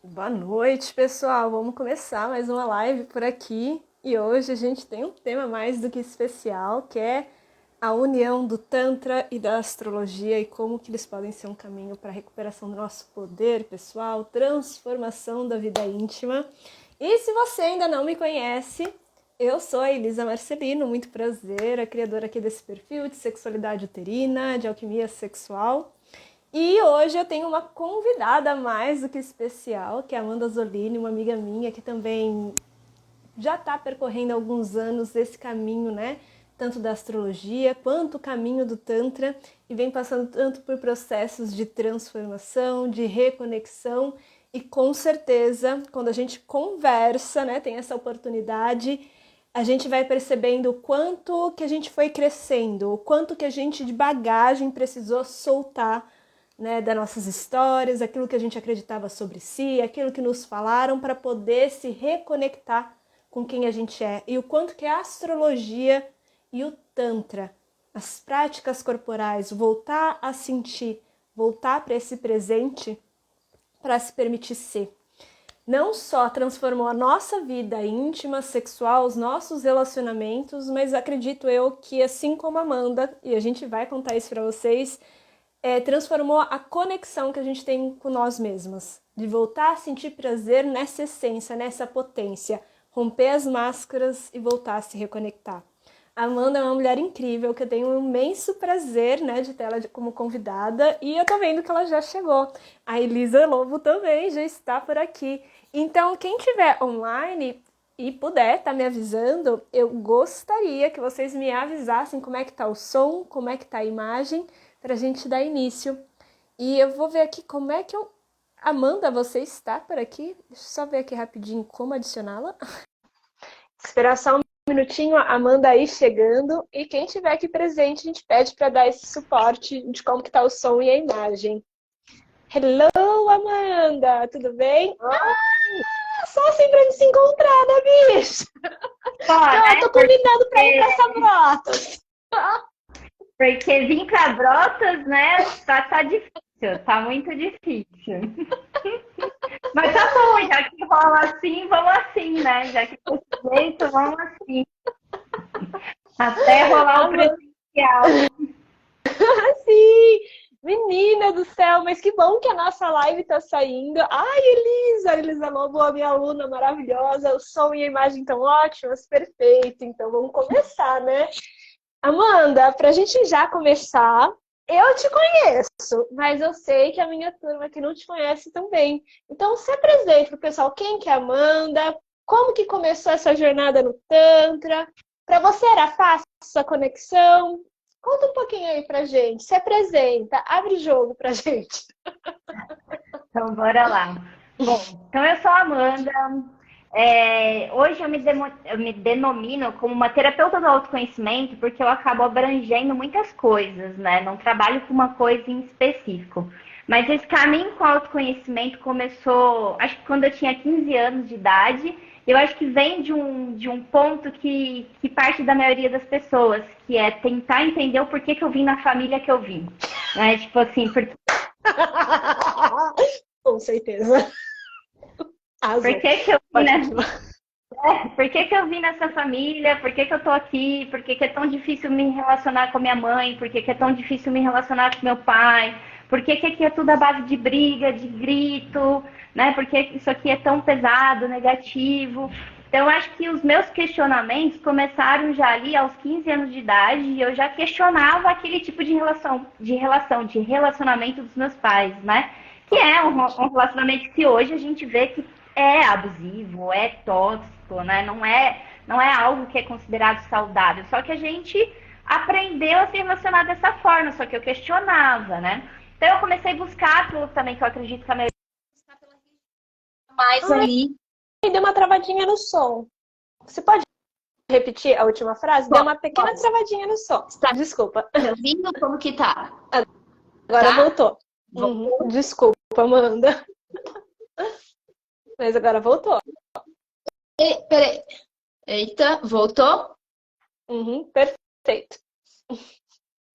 Boa noite, pessoal. Vamos começar mais uma live por aqui. E hoje a gente tem um tema mais do que especial, que é a união do Tantra e da astrologia e como que eles podem ser um caminho para a recuperação do nosso poder pessoal, transformação da vida íntima. E se você ainda não me conhece, eu sou a Elisa Marcelino, muito prazer, a criadora aqui desse perfil de sexualidade uterina, de alquimia sexual. E hoje eu tenho uma convidada mais do que especial, que é a Amanda Zolini, uma amiga minha que também já está percorrendo há alguns anos esse caminho, né? Tanto da astrologia quanto o caminho do Tantra, e vem passando tanto por processos de transformação, de reconexão, e com certeza, quando a gente conversa, né, tem essa oportunidade, a gente vai percebendo o quanto que a gente foi crescendo, o quanto que a gente de bagagem precisou soltar, né, das nossas histórias, aquilo que a gente acreditava sobre si, aquilo que nos falaram para poder se reconectar com quem a gente é. E o quanto que a astrologia e o Tantra, as práticas corporais, voltar a sentir, voltar para esse presente para se permitir ser. Não só transformou a nossa vida íntima, sexual, os nossos relacionamentos, mas acredito eu que, assim como a Amanda, e a gente vai contar isso para vocês, transformou a conexão que a gente tem com nós mesmas. De voltar a sentir prazer nessa essência, nessa potência. Romper as máscaras e voltar a se reconectar. A Amanda é uma mulher incrível, que eu tenho um imenso prazer, né, de ter ela como convidada, e eu tô vendo que ela já chegou. A Elisa Lobo também já está por aqui. Então, quem tiver online e puder tá me avisando, eu gostaria que vocês me avisassem como é que tá o som, como é que tá a imagem, pra gente dar início. E eu vou ver aqui como é que eu... Amanda, você está por aqui? Deixa eu só ver aqui rapidinho como adicioná-la. Esperar só um minutinho, a Amanda aí chegando. E quem estiver aqui presente, a gente pede para dar esse suporte de como que tá o som e a imagem. Hello, Amanda! Tudo bem? Ah, só assim pra gente se encontrar, né, bicho? Só, Então, eu né? tô convidando pra ir pra Sabrotas. Porque vir para Brotas, né? Tá difícil, tá muito difícil. Mas tá bom, já que rola assim, vamos assim, né? Já que foi desse jeito, vamos assim. Até rolar o Amanda, presencial. sim! Menina do céu, mas que bom que a nossa live tá saindo. Ai, Elisa Lobo, a minha aluna maravilhosa, o som e a imagem estão ótimas, perfeito. Então vamos começar, né? Amanda, pra gente já começar, eu te conheço, mas eu sei que a minha turma aqui não te conhece também. Então se apresente pro pessoal quem que é a Amanda, como que começou essa jornada no Tantra. Para você era fácil essa conexão? Conta um pouquinho aí pra gente, se apresenta, abre jogo pra gente. Então, bora lá. Bom, então eu sou a Amanda. Hoje eu me denomino como uma terapeuta do autoconhecimento porque eu acabo abrangendo muitas coisas, né? Não trabalho com uma coisa em específico. Mas esse caminho com o autoconhecimento começou, acho que quando eu tinha 15 anos de idade. Eu acho que vem de um ponto que parte da maioria das pessoas, que é tentar entender o porquê que eu vim na família que eu vim. Né? Tipo assim, Com certeza. por Arrasou. que que eu vim, Pode né? continuar. Por que que eu vim nessa família? Por que que eu tô aqui? Por que que é tão difícil me relacionar com a minha mãe? Por que que é tão difícil me relacionar com meu pai? Por que que aqui é tudo à base de briga, de grito? Né? Por que isso aqui é tão pesado, negativo? Então, acho que os meus questionamentos começaram já ali aos 15 anos de idade e eu já questionava aquele tipo de relacionamento dos meus pais, né? Que é um relacionamento que hoje a gente vê que é abusivo, é tóxico, né? Não é algo que é considerado saudável. Só que a gente aprendeu a se relacionar dessa forma, só que eu questionava, né? Então eu comecei a buscar aquilo também que eu acredito que a maioria mais Ai, ali. deu uma travadinha no som. Você pode repetir a última frase? Deu uma pequena Posso. travadinha no som. Está Desculpa. me ouvindo? Como que tá? Agora Tá? voltou. Uhum. Desculpa, Amanda. Mas agora voltou. Peraí. Eita, voltou? Uhum. Perfeito.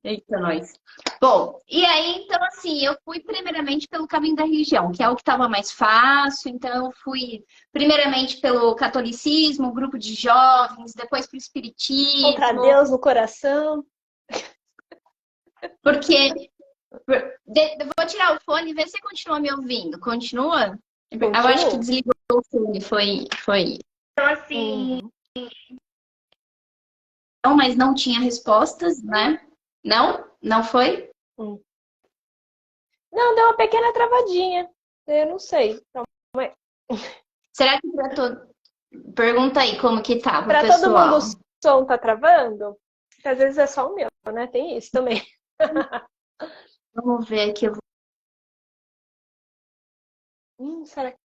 Eita, nós. Bom, e aí, então, assim, eu fui primeiramente pelo caminho da religião, que é o que estava mais fácil. Então, eu fui primeiramente pelo catolicismo, grupo de jovens, depois para o Contra espiritismo, Deus no coração. porque. Vou tirar o fone e ver se continua me ouvindo. Continua? Eu acho que Continua. desligou o fone, foi. Então, assim, Uhum. Não, mas não tinha respostas, né? Não? Não foi? Hum. Não, deu uma pequena travadinha. Eu não sei. Será que para todo. Pergunta aí como que tá pro Para todo mundo o pessoal. som tá travando? Porque às vezes é só o meu, né? Tem isso também. Vamos ver aqui. Será que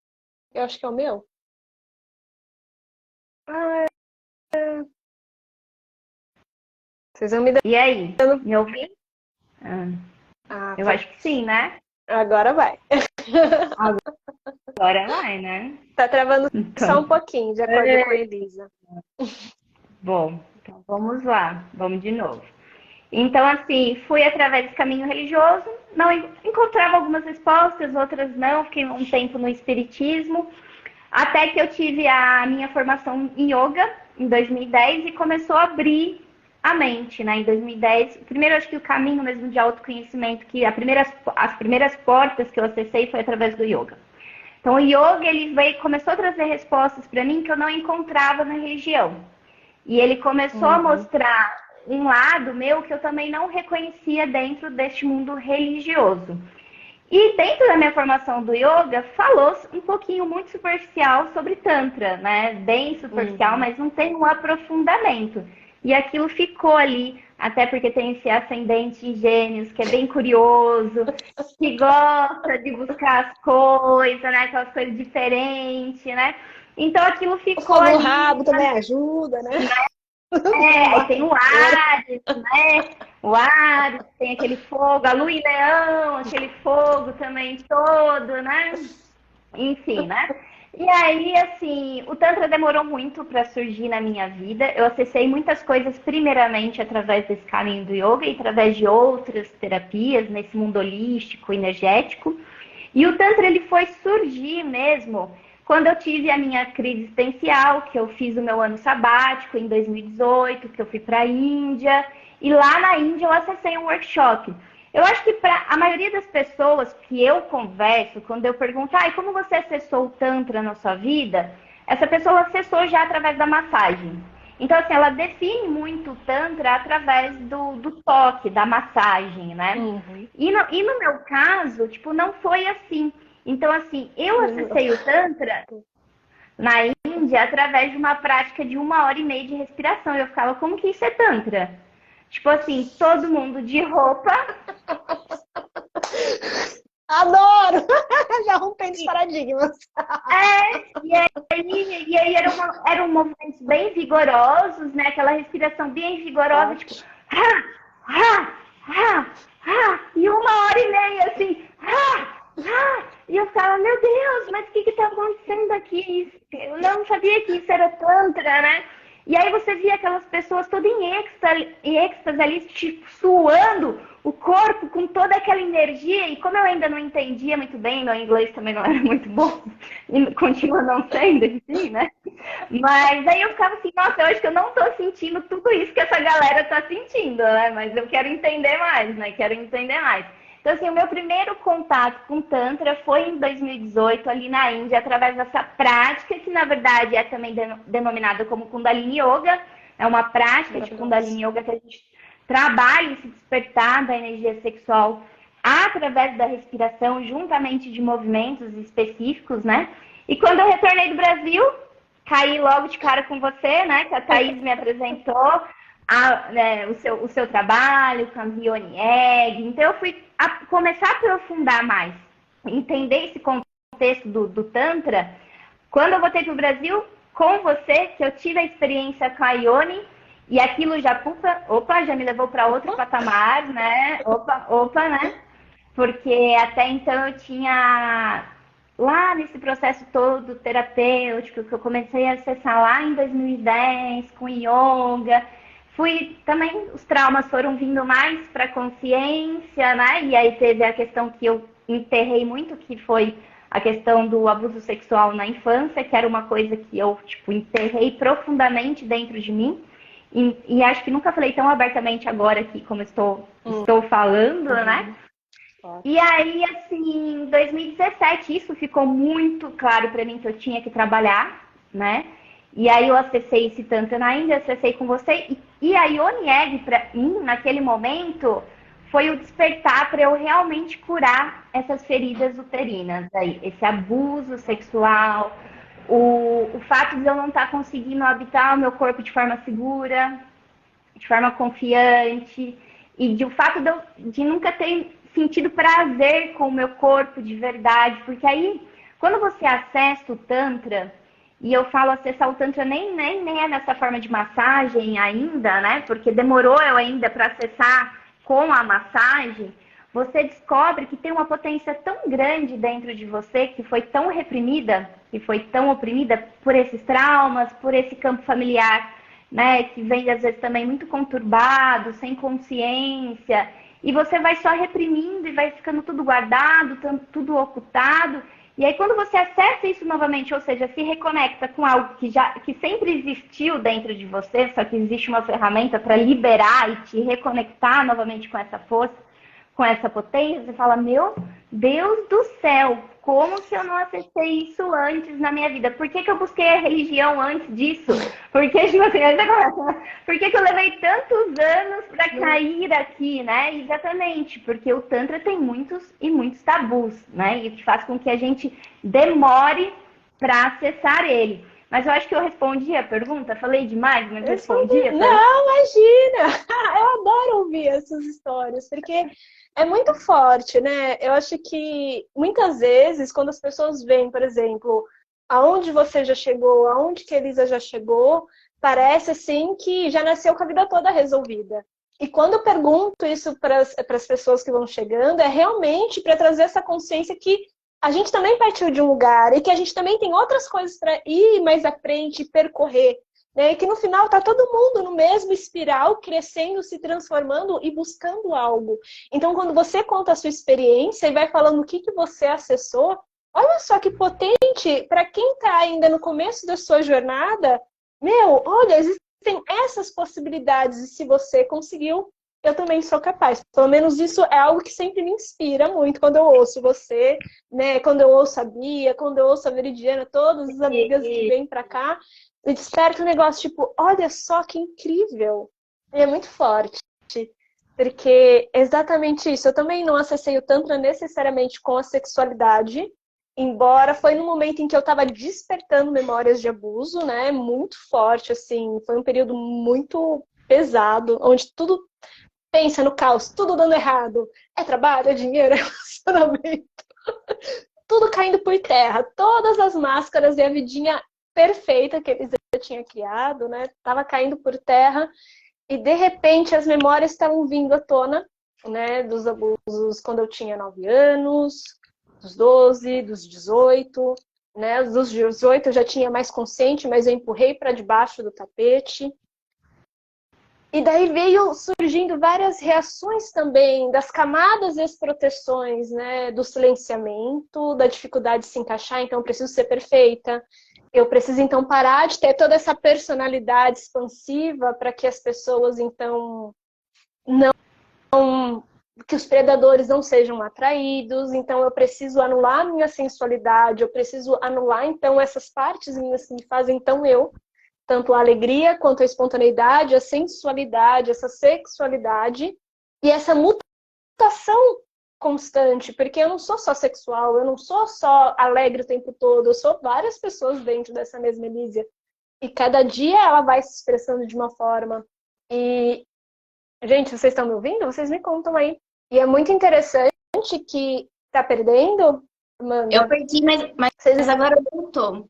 eu acho que é o meu? Ah, vocês vão me e aí? dando. Me ouvi? Ah, Ah, eu foi. acho que sim, né? Agora vai. Agora vai, né? Tá travando só um Então, pouquinho, de acordo com a Elisa. bom, então vamos lá, vamos de novo. Então, assim, fui através desse caminho religioso, não encontrava algumas respostas, outras não, fiquei um tempo no espiritismo, até que eu tive a minha formação em yoga em 2010 e começou a abrir a mente, né? Em 2010, primeiro acho que o caminho mesmo de autoconhecimento, que as primeiras portas que eu acessei foi através do yoga. Então, o yoga ele começou a trazer respostas para mim que eu não encontrava na religião. E ele começou a Uhum. mostrar um lado meu que eu também não reconhecia dentro deste mundo religioso. E dentro da minha formação do yoga, falou um pouquinho muito superficial sobre Tantra, né? Bem superficial, Uhum. mas não tem um aprofundamento. E aquilo ficou ali, até porque tem esse ascendente em Gêmeos, que é bem curioso, que gosta de buscar as coisas, né? Aquelas coisas diferentes, né? Então aquilo O ficou fogo no ali. rabo também ajuda, né? Aí tem o Ares, né? O Ares, tem aquele fogo, a Lua em Leão, aquele fogo também todo, né? Enfim, né? E aí, assim, o Tantra demorou muito para surgir na minha vida. Eu acessei muitas coisas, primeiramente, através desse caminho do yoga e através de outras terapias nesse mundo holístico, energético. E o Tantra ele foi surgir mesmo quando eu tive a minha crise existencial, que eu fiz o meu ano sabático em 2018, que eu fui para a Índia. E lá na Índia eu acessei um workshop. Eu acho que para a maioria das pessoas que eu converso, quando eu pergunto, como você acessou o Tantra na sua vida? Essa pessoa acessou já através da massagem. Então, assim, ela define muito o Tantra através do toque, da massagem, né? Uhum. E no meu caso, tipo, não foi assim. Então, assim, eu acessei o Tantra na Índia através de uma prática de 1 hora e meia de respiração. Eu ficava, como que isso é Tantra? Tipo assim, todo mundo de roupa. Adoro! Já rompendo os paradigmas. E aí eram movimentos bem vigorosos, né? Aquela respiração bem vigorosa, tipo, Forte. ha, ha, ha, ha, e 1 hora e meia, assim, ha, ha, e eu ficava, meu Deus, mas o que está acontecendo aqui? Eu não sabia que isso era Tantra, né? E aí você via aquelas pessoas todas em êxtase ali, tipo, suando o corpo com toda aquela energia. E como eu ainda não entendia muito bem, meu inglês também não era muito bom, e continua não sendo, enfim, né? Mas aí eu ficava assim, nossa, eu acho que eu não tô sentindo tudo isso que essa galera tá sentindo, né? Mas eu quero entender mais, né? Quero entender mais. Então, assim, o meu primeiro contato com Tantra foi em 2018, ali na Índia, através dessa prática, que na verdade é também denominada como Kundalini Yoga. É uma prática de Kundalini Yoga que a gente trabalha em se despertar da energia sexual através da respiração, juntamente de movimentos específicos, né? E quando eu retornei do Brasil, caí logo de cara com você, né? Que a Thaís me apresentou né, o seu trabalho, com a Bione Egg. Então eu fui começar a aprofundar mais, entender esse contexto do Tantra. Quando eu voltei para o Brasil, com você, que eu tive a experiência com a Ione, e aquilo já, já me levou para outro patamar, né? Né? Porque até então eu tinha, lá nesse processo todo terapêutico, que eu comecei a acessar lá em 2010, com yoga, fui também, os traumas foram vindo mais para consciência, né? E aí teve a questão que eu enterrei muito, que foi a questão do abuso sexual na infância, que era uma coisa que eu, tipo, enterrei profundamente dentro de mim. E acho que nunca falei tão abertamente agora aqui como estou falando, né? E aí, assim, em 2017, isso ficou muito claro para mim que eu tinha que trabalhar, né? E aí eu acessei esse Tantra na Índia, acessei com você. E a Yoni para mim, naquele momento, foi o despertar para eu realmente curar essas feridas uterinas aí, esse abuso sexual, o fato de eu não estar conseguindo habitar o meu corpo de forma segura, de forma confiante, e de o fato de nunca ter sentido prazer com o meu corpo de verdade, porque aí, quando você acessa o Tantra, e eu falo acessar o Tantra nem é nessa forma de massagem ainda, né? Porque demorou eu ainda para acessar com a massagem, você descobre que tem uma potência tão grande dentro de você, que foi tão reprimida, que foi tão oprimida por esses traumas, por esse campo familiar, né, que vem às vezes também muito conturbado, sem consciência, e você vai só reprimindo e vai ficando tudo guardado, tudo ocultado. E aí quando você acessa isso novamente, ou seja, se reconecta com algo que sempre existiu dentro de você, só que existe uma ferramenta para liberar e te reconectar novamente com essa força, com essa potência, você fala, meu Deus do céu, como que eu não acessei isso antes na minha vida? Por que eu busquei a religião antes disso? Por que, tipo assim, por que eu levei tantos anos para cair aqui, né? Exatamente, porque o Tantra tem muitos e muitos tabus, né? E que faz com que a gente demore para acessar ele. Mas eu acho que eu respondi a pergunta, falei demais, mas respondi a pergunta. Não, imagina! Eu adoro ouvir essas histórias, porque é muito forte, né? Eu acho que muitas vezes, quando as pessoas veem, por exemplo, aonde você já chegou, aonde que a Elisa já chegou, parece assim que já nasceu com a vida toda resolvida. E quando eu pergunto isso para as pessoas que vão chegando, é realmente para trazer essa consciência que a gente também partiu de um lugar e que a gente também tem outras coisas para ir mais à frente, percorrer. Né? E que no final tá todo mundo no mesmo espiral, crescendo, se transformando e buscando algo. Então, quando você conta a sua experiência e vai falando o que você acessou, olha só que potente, para quem está ainda no começo da sua jornada, meu, olha, existem essas possibilidades e se você conseguiu, eu também sou capaz. Pelo menos isso é algo que sempre me inspira muito quando eu ouço você, né? Quando eu ouço a Bia, quando eu ouço a Veridiana, todas as amigas que vêm para cá, me desperta um negócio tipo, olha só que incrível. E é muito forte. Porque é exatamente isso. Eu também não acessei o Tantra necessariamente com a sexualidade, embora foi no momento em que eu estava despertando memórias de abuso, né? Muito forte, assim. Foi um período muito pesado, onde tudo pensa no caos, tudo dando errado. É trabalho, é dinheiro, é relacionamento. Tudo caindo por terra. Todas as máscaras e a vidinha perfeita que eles já tinham criado, né? Tava caindo por terra. E, de repente, as memórias estavam vindo à tona, né? Dos abusos quando eu tinha 9 anos, dos 12, dos 18, né? Dos 18 eu já tinha mais consciente, mas eu empurrei para debaixo do tapete. E daí veio surgindo várias reações também das camadas e as proteções, né? Do silenciamento, da dificuldade de se encaixar, então eu preciso ser perfeita. Eu preciso, então, parar de ter toda essa personalidade expansiva para que as pessoas, então, que os predadores não sejam atraídos. Então, eu preciso anular a minha sensualidade, eu preciso anular, então, essas partes minhas que me fazem tão eu. Tanto a alegria quanto a espontaneidade, a sensualidade, essa sexualidade e essa mutação constante, porque eu não sou só sexual, eu não sou só alegre o tempo todo, eu sou várias pessoas dentro dessa mesma Elísia. E cada dia ela vai se expressando de uma forma. E, gente, vocês estão me ouvindo? Vocês me contam aí. E é muito interessante que tá perdendo, Amanda? Eu perdi, mas agora voltou.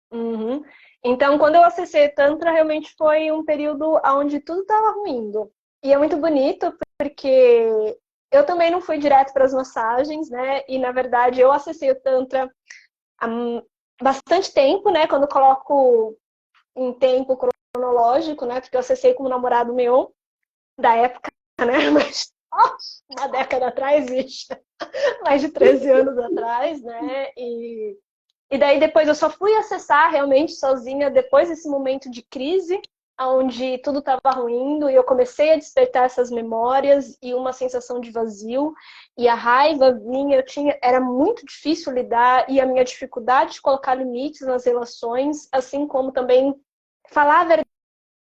Uhum. Então, quando eu acessei Tantra, realmente foi um período onde tudo estava ruindo. E é muito bonito, porque eu também não fui direto para as massagens, né? E, na verdade, eu acessei o Tantra há bastante tempo, né? Quando eu coloco em tempo cronológico, né? Porque eu acessei como namorado meu da época, né? Mas uma década atrás, vixe, mais de 13 anos atrás, né? E daí depois eu só fui acessar realmente sozinha depois desse momento de crise, onde tudo estava ruindo e eu comecei a despertar essas memórias e uma sensação de vazio e a raiva vinha, era muito difícil lidar e a minha dificuldade de colocar limites nas relações, assim como também falar a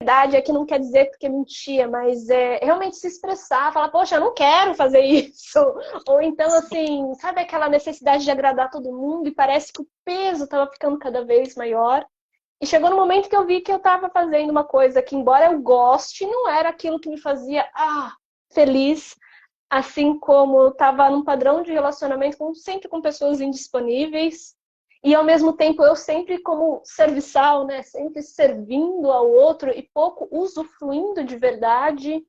verdade é que não quer dizer porque mentia, mas realmente se expressar, falar, poxa, eu não quero fazer isso. Ou então, assim, sabe aquela necessidade de agradar todo mundo e parece que o peso estava ficando cada vez maior. E chegou no momento que eu vi que eu estava fazendo uma coisa que, embora eu goste, não era aquilo que me fazia feliz, assim como eu estava num padrão de relacionamento sempre com pessoas indisponíveis. E, ao mesmo tempo, eu sempre como serviçal, né? Sempre servindo ao outro e pouco usufruindo de verdade.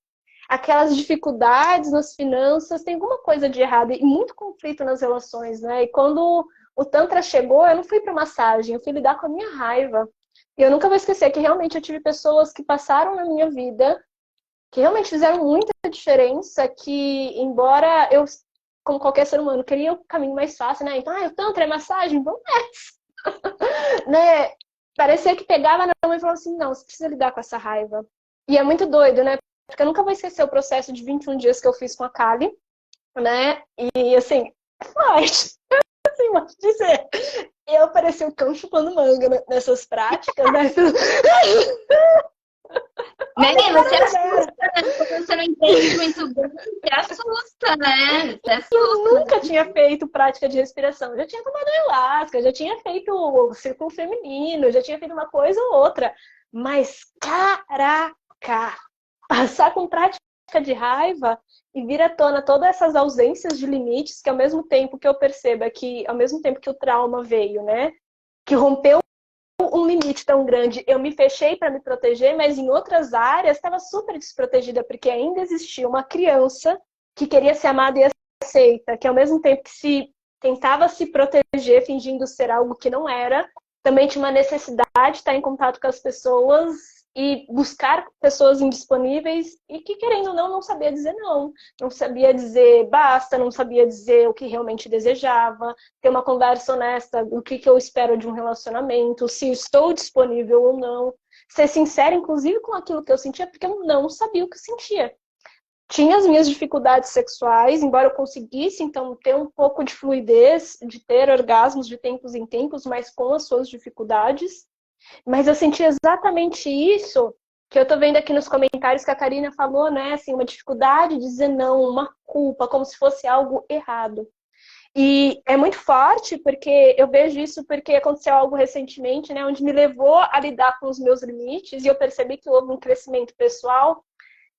Aquelas dificuldades nas finanças, tem alguma coisa de errado e muito conflito nas relações, né? E quando o Tantra chegou, eu não fui para massagem, eu fui lidar com a minha raiva. E eu nunca vou esquecer que realmente eu tive pessoas que passaram na minha vida, que realmente fizeram muita diferença, que embora eu, como qualquer ser humano, queria o caminho mais fácil, né? Então, o Tantra é massagem, vamos nessa, né? Parecia que pegava na mão e falava assim, não, você precisa lidar com essa raiva. E é muito doido, né? Porque eu nunca vou esquecer o processo de 21 dias que eu fiz com a Kali, né? E, assim, forte. Assim, vou te dizer. Eu parecia o cão chupando manga nessas práticas, né? Né? Você assusta, né? Quando você não entende muito bem, você assusta, né? Você assusta. Eu nunca tinha feito prática de respiração. Eu já tinha tomado ayahuasca, já tinha feito o círculo feminino, já tinha feito uma coisa ou outra. Mas, caraca! Passar com prática de raiva e vir à tona todas essas ausências de limites, que ao mesmo tempo que eu percebo que, ao mesmo tempo que o trauma veio, né? Que rompeu um limite tão grande, eu me fechei para me proteger, mas em outras áreas estava super desprotegida, porque ainda existia uma criança que queria ser amada e aceita, que ao mesmo tempo que se tentava se proteger, fingindo ser algo que não era, também tinha uma necessidade de estar em contato com as pessoas e buscar pessoas indisponíveis e que, querendo ou não, não sabia dizer não. Não sabia dizer basta, não sabia dizer o que realmente desejava, ter uma conversa honesta, o que eu espero de um relacionamento, se estou disponível ou não. Ser sincera, inclusive, com aquilo que eu sentia, porque eu não sabia o que eu sentia. Tinha as minhas dificuldades sexuais, embora eu conseguisse, então, ter um pouco de fluidez, de ter orgasmos de tempos em tempos, mas com as suas dificuldades. Mas eu senti exatamente isso que eu tô vendo aqui nos comentários que a Karina falou, né? Assim, uma dificuldade de dizer não, uma culpa, como se fosse algo errado. E é muito forte porque eu vejo isso porque aconteceu algo recentemente, né? Onde me levou a lidar com os meus limites e eu percebi que houve um crescimento pessoal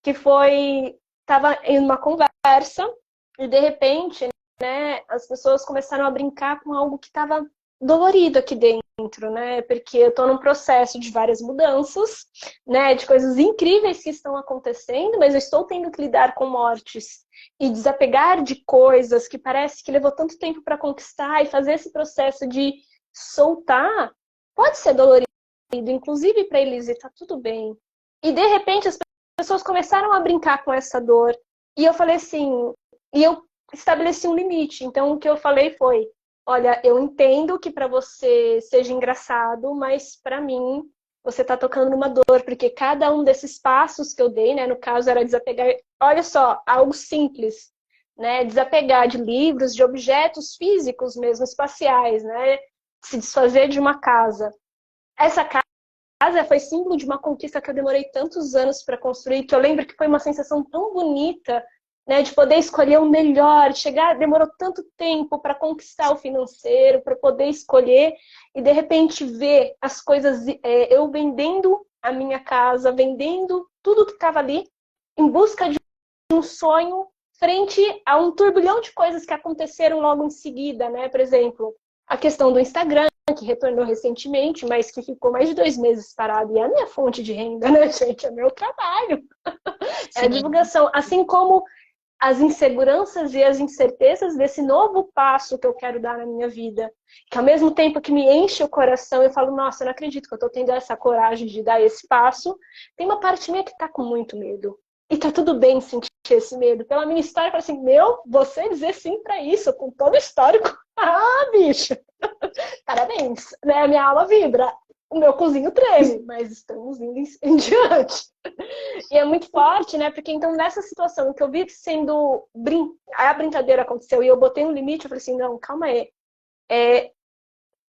que foi... Estava em uma conversa e, de repente, né? As pessoas começaram a brincar com algo que estava dolorido aqui dentro, né? Porque eu tô num processo de várias mudanças, né? De coisas incríveis que estão acontecendo, mas eu estou tendo que lidar com mortes e desapegar de coisas que parece que levou tanto tempo para conquistar e fazer esse processo de soltar pode ser dolorido, inclusive para Elise, tá tudo bem. E de repente as pessoas começaram a brincar com essa dor e eu falei assim, e eu estabeleci um limite. Então o que eu falei foi: olha, eu entendo que para você seja engraçado, mas para mim você tá tocando numa dor, porque cada um desses passos que eu dei, né, no caso era desapegar, olha só, algo simples, né, desapegar de livros, de objetos físicos mesmo, espaciais, né, se desfazer de uma casa. Essa casa foi símbolo de uma conquista que eu demorei tantos anos para construir, que eu lembro que foi uma sensação tão bonita, né, de poder escolher o melhor, chegar, demorou tanto tempo para conquistar o financeiro, para poder escolher, e de repente ver as coisas, eu vendendo a minha casa, vendendo tudo que estava ali, em busca de um sonho, frente a um turbilhão de coisas que aconteceram logo em seguida, né? Por exemplo, a questão do Instagram, que retornou recentemente, mas que ficou mais de 2 meses parado, e é a minha fonte de renda, né, gente? É meu trabalho. É a divulgação. Assim como as inseguranças e as incertezas desse novo passo que eu quero dar na minha vida. Que ao mesmo tempo que me enche o coração, eu falo, nossa, eu não acredito que eu tô tendo essa coragem de dar esse passo. Tem uma parte minha que tá com muito medo. E tá tudo bem sentir esse medo. Pela minha história, eu falo assim, você dizer sim pra isso, com todo o histórico. Ah, bicho! Parabéns! Né? A minha alma vibra. O meu cozinho treme, mas estamos indo em diante. E é muito forte, né? Porque então nessa situação que eu vi sendo a brincadeira aconteceu e eu botei um limite, eu falei assim, não, calma aí.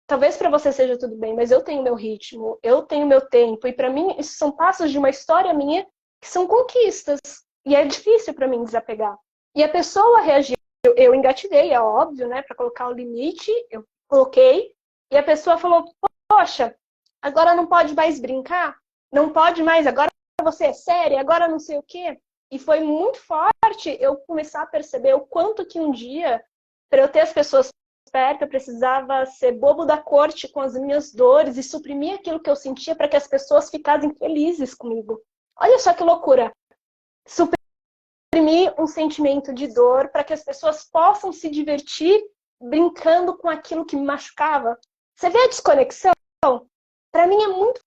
Talvez para você seja tudo bem, mas eu tenho meu ritmo, eu tenho meu tempo e para mim isso são passos de uma história minha que são conquistas e é difícil para mim desapegar. E a pessoa reagiu, eu engatilhei, é óbvio, né? Para colocar o limite, eu coloquei e a pessoa falou, poxa, agora não pode mais brincar, não pode mais, agora você é séria, agora não sei o quê. E foi muito forte eu começar a perceber o quanto que um dia, para eu ter as pessoas perto, eu precisava ser bobo da corte com as minhas dores e suprimir aquilo que eu sentia para que as pessoas ficassem felizes comigo. Olha só que loucura. Suprimir um sentimento de dor para que as pessoas possam se divertir brincando com aquilo que me machucava. Você vê a desconexão? Para mim é muito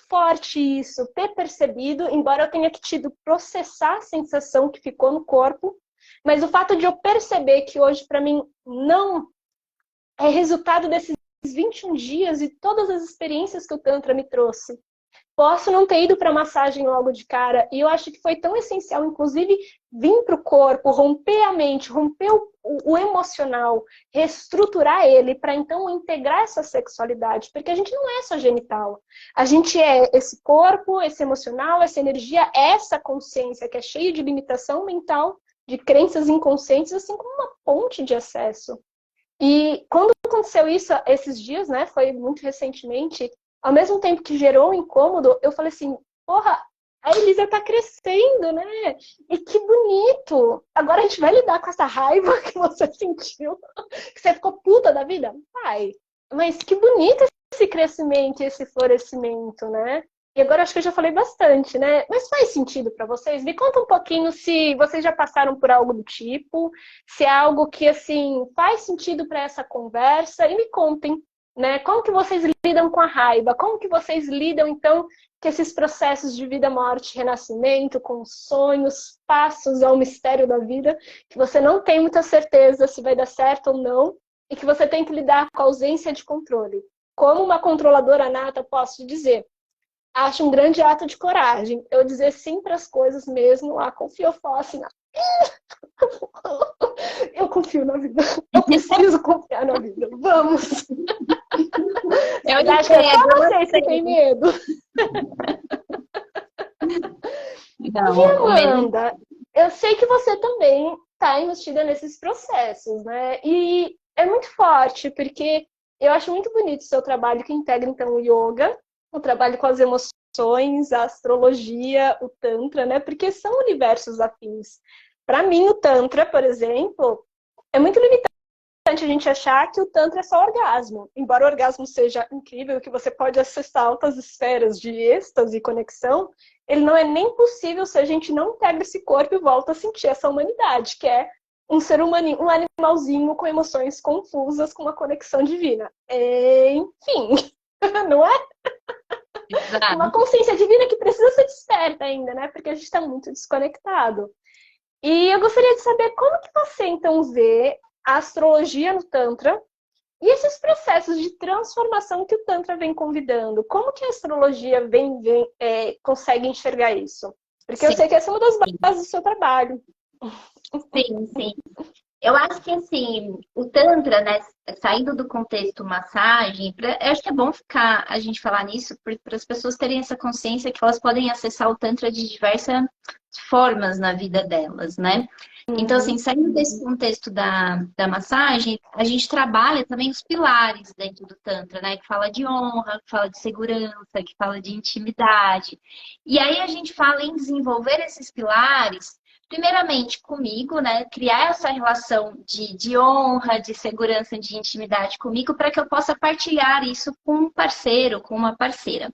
forte isso, ter percebido, embora eu tenha tido processar a sensação que ficou no corpo, mas o fato de eu perceber que hoje para mim não é resultado desses 21 dias e todas as experiências que o Tantra me trouxe. Posso não ter ido para massagem logo de cara, e eu acho que foi tão essencial, inclusive, vir para o corpo, romper a mente, romper o emocional, reestruturar ele, para então integrar essa sexualidade, porque a gente não é só genital. A gente é esse corpo, esse emocional, essa energia, essa consciência que é cheia de limitação mental, de crenças inconscientes, assim como uma ponte de acesso. E quando aconteceu isso esses dias, né, foi muito recentemente, ao mesmo tempo que gerou um incômodo, eu falei assim, porra, a Elisa tá crescendo, né? E que bonito! Agora a gente vai lidar com essa raiva que você sentiu, que você ficou puta da vida? Vai! Mas que bonito esse crescimento e esse florescimento, né? E agora acho que eu já falei bastante, né? Mas faz sentido para vocês? Me conta um pouquinho se vocês já passaram por algo do tipo, se é algo que, assim, faz sentido para essa conversa, e me contem, né? Como que vocês lidam com a raiva? Como que vocês lidam, então, com esses processos de vida, morte, renascimento, com sonhos, passos ao mistério da vida, que você não tem muita certeza se vai dar certo ou não, e que você tem que lidar com a ausência de controle. Como uma controladora nata, posso dizer, acho um grande ato de coragem eu dizer sim para as coisas mesmo lá com fiofó, na... Eu confio na vida. Eu preciso confiar na vida. Vamos! Eu acho que é só vocês que têm medo. Não, e Amanda, eu sei que você também está investida nesses processos, né? E é muito forte, porque eu acho muito bonito o seu trabalho que integra, então, o yoga, o trabalho com as emoções, a astrologia, o tantra, né? Porque são universos afins. Para mim, o tantra, por exemplo, é muito limitante a gente achar que o tantra é só orgasmo. Embora o orgasmo seja incrível, que você pode acessar altas esferas de êxtase e conexão, ele não é nem possível se a gente não integra esse corpo e volta a sentir essa humanidade, que é um ser humano, um animalzinho com emoções confusas, com uma conexão divina. Enfim, não é? Exato. Uma consciência divina que precisa ser desperta ainda, né? Porque a gente está muito desconectado. E eu gostaria de saber como que você, então, vê a astrologia no Tantra e esses processos de transformação que o Tantra vem convidando. Como que a astrologia consegue enxergar isso? Porque eu sei que essa é uma das bases do seu trabalho. Sim, sim. Eu acho que, assim, o Tantra, né, saindo do contexto massagem, eu acho que é bom a gente falar nisso para as pessoas terem essa consciência que elas podem acessar o Tantra de diversas formas na vida delas, né? Então, assim, saindo desse contexto da massagem, a gente trabalha também os pilares dentro do Tantra, né? Que fala de honra, que fala de segurança, que fala de intimidade. E aí a gente fala em desenvolver esses pilares primeiramente comigo, né? Criar essa relação de honra, de segurança, de intimidade comigo, para que eu possa partilhar isso com um parceiro, com uma parceira.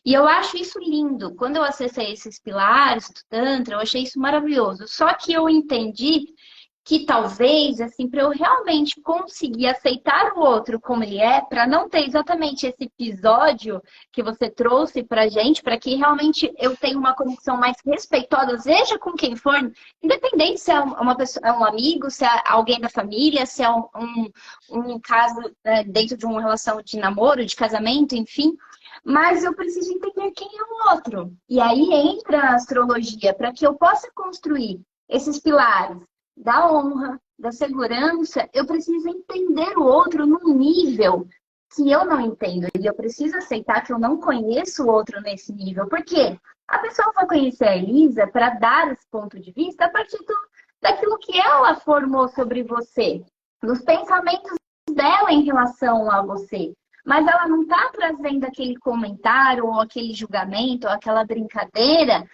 E eu acho isso lindo. Quando eu acessei esses pilares do Tantra, eu achei isso maravilhoso. Só que eu entendi que talvez, assim, para eu realmente conseguir aceitar o outro como ele é, para não ter exatamente esse episódio que você trouxe pra gente, para que realmente eu tenha uma conexão mais respeitosa, seja com quem for, independente se é uma pessoa, é um amigo, se é alguém da família, se é um caso dentro de uma relação de namoro, de casamento, enfim. Mas eu preciso entender quem é o outro. E aí entra a astrologia, para que eu possa construir esses pilares da honra, da segurança, eu preciso entender o outro num nível que eu não entendo. E eu preciso aceitar que eu não conheço o outro nesse nível. Por quê? A pessoa vai conhecer a Elisa para dar esse ponto de vista a partir daquilo que ela formou sobre você, dos pensamentos dela em relação a você. Mas ela não está trazendo aquele comentário, ou aquele julgamento, ou aquela brincadeira,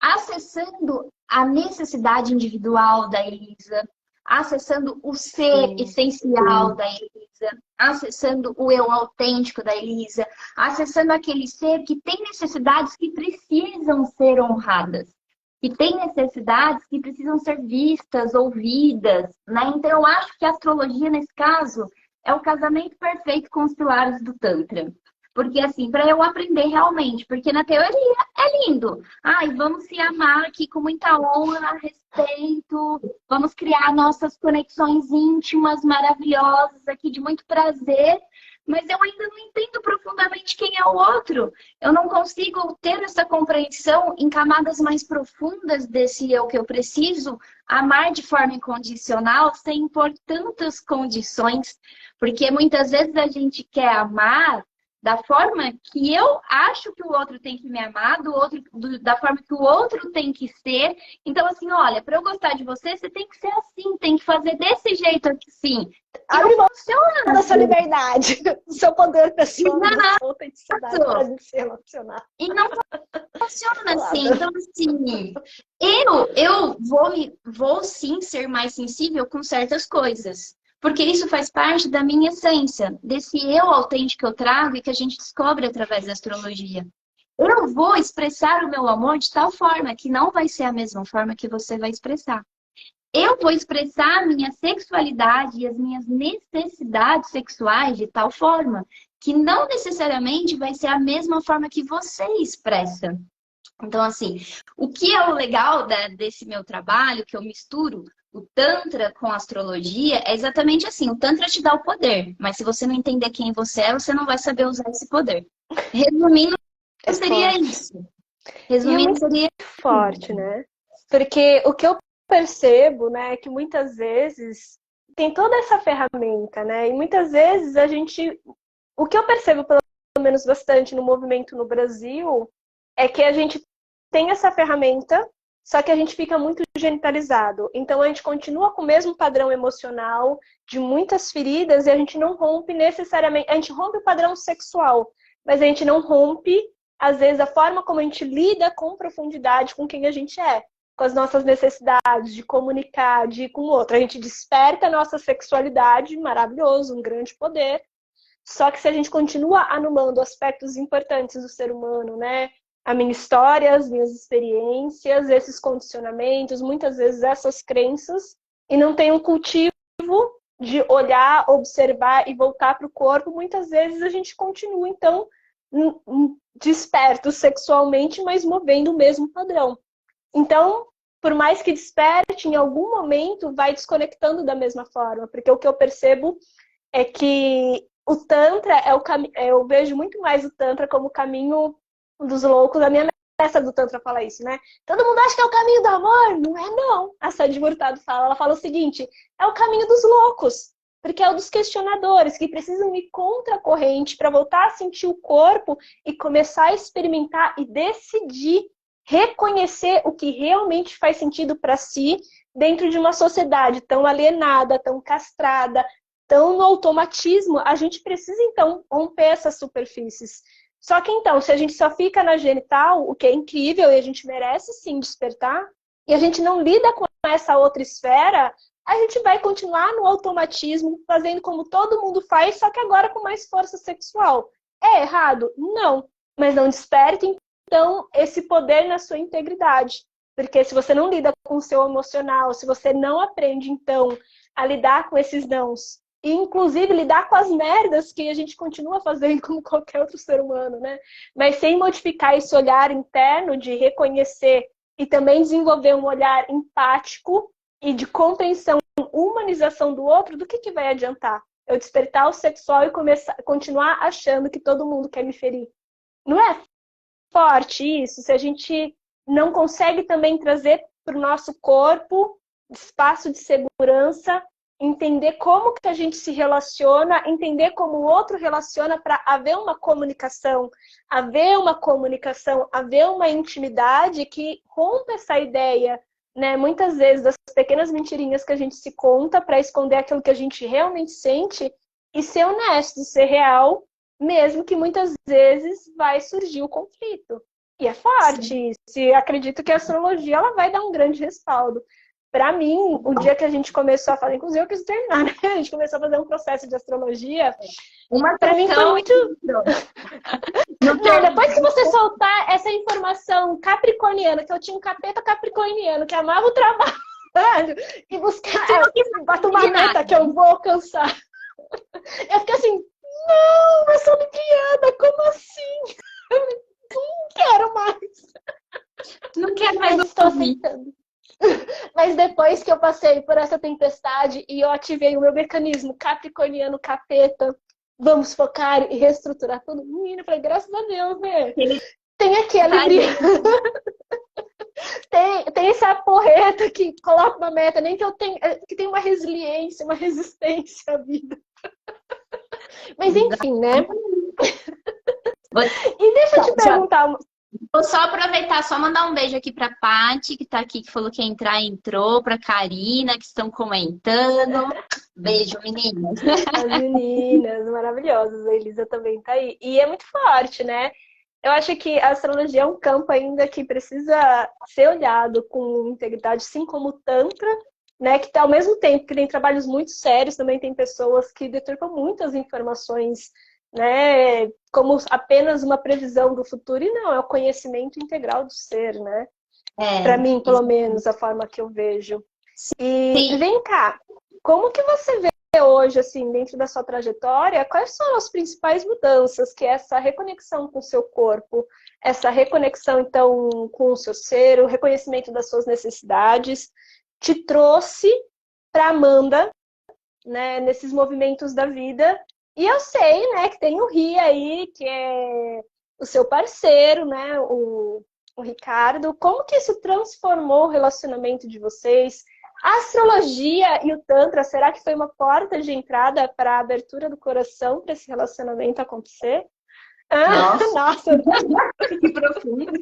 acessando a necessidade individual da Elisa, acessando o ser essencial da Elisa, acessando o eu autêntico da Elisa, acessando aquele ser que tem necessidades que precisam ser honradas, que tem necessidades que precisam ser vistas, ouvidas, né? Então eu acho que a astrologia, nesse caso, é o casamento perfeito com os pilares do Tantra. Porque, assim, para eu aprender realmente, porque na teoria é lindo. Ai, vamos se amar aqui com muita honra, respeito, vamos criar nossas conexões íntimas, maravilhosas aqui, de muito prazer, mas eu ainda não entendo profundamente quem é o outro. Eu não consigo ter essa compreensão em camadas mais profundas desse eu que eu preciso amar de forma incondicional, sem impor tantas condições, porque muitas vezes a gente quer amar da forma que eu acho que o outro tem que me amar, da forma que o outro tem que ser. Então, assim, olha, para eu gostar de você, você tem que ser assim, tem que fazer desse jeito aqui, sim. Abre mão da sua liberdade, do seu poder pessoal, da sua autenticidade para se relacionar. E não funciona assim. Então, assim, eu vou sim ser mais sensível com certas coisas. Porque isso faz parte da minha essência, desse eu autêntico que eu trago e que a gente descobre através da astrologia. Eu vou expressar o meu amor de tal forma que não vai ser a mesma forma que você vai expressar. Eu vou expressar a minha sexualidade e as minhas necessidades sexuais de tal forma que não necessariamente vai ser a mesma forma que você expressa. Então, assim, o que é o legal desse meu trabalho, que eu misturo o Tantra com a astrologia, é exatamente assim. O Tantra te dá o poder, mas se você não entender quem você é, você não vai saber usar esse poder. Resumindo, seria isso. Resumindo, seria forte, né? Porque o que eu percebo, né, é que muitas vezes tem toda essa ferramenta, né? E muitas vezes o que eu percebo, pelo menos bastante no movimento no Brasil, é que a gente tem essa ferramenta, só que a gente fica muito genitalizado. Então a gente continua com o mesmo padrão emocional de muitas feridas e a gente não rompe necessariamente. A gente rompe o padrão sexual, mas a gente não rompe, às vezes, a forma como a gente lida com profundidade com quem a gente é, com as nossas necessidades de comunicar, de ir com o outro. A gente desperta a nossa sexualidade, maravilhoso, um grande poder. Só que se a gente continua anulando aspectos importantes do ser humano, né? A minha história, as minhas experiências, esses condicionamentos, muitas vezes essas crenças, e não tem um cultivo de olhar, observar e voltar para o corpo, muitas vezes a gente continua, então, desperto sexualmente, mas movendo o mesmo padrão. Então, por mais que desperte, em algum momento vai desconectando da mesma forma, porque o que eu percebo é que o Tantra é o caminho. Eu vejo muito mais o Tantra como o caminho dos loucos. A minha mestra do Tantra fala isso, né? Todo mundo acha que é o caminho do amor. Não é, não. A Sadhguru Murtado fala. Ela fala o seguinte: é o caminho dos loucos. Porque é o dos questionadores, que precisam ir contra a corrente para voltar a sentir o corpo e começar a experimentar e decidir reconhecer o que realmente faz sentido para si dentro de uma sociedade tão alienada, tão castrada, tão no automatismo. A gente precisa, então, romper essas superfícies. Só que, então, se a gente só fica na genital, o que é incrível e a gente merece, sim, despertar, e a gente não lida com essa outra esfera, a gente vai continuar no automatismo, fazendo como todo mundo faz, só que agora com mais força sexual. É errado? Não. Mas não desperte, então, esse poder na sua integridade. Porque se você não lida com o seu emocional, se você não aprende, então, a lidar com esses nãos, e inclusive lidar com as merdas que a gente continua fazendo como qualquer outro ser humano, né? Mas sem modificar esse olhar interno de reconhecer e também desenvolver um olhar empático e de compreensão, humanização do outro, do que vai adiantar? Eu despertar o sexual e continuar achando que todo mundo quer me ferir. Não é forte isso? Se a gente não consegue também trazer para o nosso corpo espaço de segurança, entender como que a gente se relaciona, entender como o outro relaciona para haver uma comunicação, haver uma intimidade que rompa essa ideia, né? Muitas vezes das pequenas mentirinhas que a gente se conta para esconder aquilo que a gente realmente sente e ser honesto, ser real, mesmo que muitas vezes vai surgir o conflito. E é forte isso. E acredito que a astrologia ela vai dar um grande respaldo. Para mim, o dia que a gente começou a fazer, inclusive eu quis terminar, né? A gente começou a fazer um processo de astrologia. Para mim foi muito... Não, depois que você soltar essa informação capricorniana, que eu tinha um capeta capricorniano, que amava o trabalho, e buscar bota uma meta que eu vou alcançar. Eu fiquei assim, não, eu sou libriana, como assim? Eu não quero mais. Não quero mais. Estou aceitando. Mas depois que eu passei por essa tempestade e eu ativei o meu mecanismo capricorniano capeta, vamos focar e reestruturar tudo. Menina, eu falei, graças a Deus, né? Tem aqui a alegria. Tem essa porreta que coloca uma meta, nem que eu tenha, que tem uma resiliência, uma resistência à vida. Mas enfim, né? E deixa eu te perguntar... Vou só aproveitar, só mandar um beijo aqui pra Paty, que tá aqui, que falou que ia entrar, entrou, pra Karina, que estão comentando. Beijo, meninas. As meninas maravilhosas, a Elisa também tá aí. E é muito forte, né? Eu acho que a astrologia é um campo ainda que precisa ser olhado com integridade, assim como o Tantra, né? Que tá, ao mesmo tempo que tem trabalhos muito sérios, também tem pessoas que deturpam muitas informações, né, como apenas uma previsão do futuro, e não, é o conhecimento integral do ser, né? Para mim, pelo menos, a forma que eu vejo. E vem cá, como que você vê hoje, assim, dentro da sua trajetória, quais são as principais mudanças que essa reconexão com o seu corpo, essa reconexão, então, com o seu ser, o reconhecimento das suas necessidades, te trouxe para Amanda, né, nesses movimentos da vida? E eu sei, né, que tem o Ri aí, que é o seu parceiro, né, o Ricardo. Como que isso transformou o relacionamento de vocês? A astrologia e o Tantra, será que foi uma porta de entrada para a abertura do coração para esse relacionamento acontecer? Nossa. Que profundo.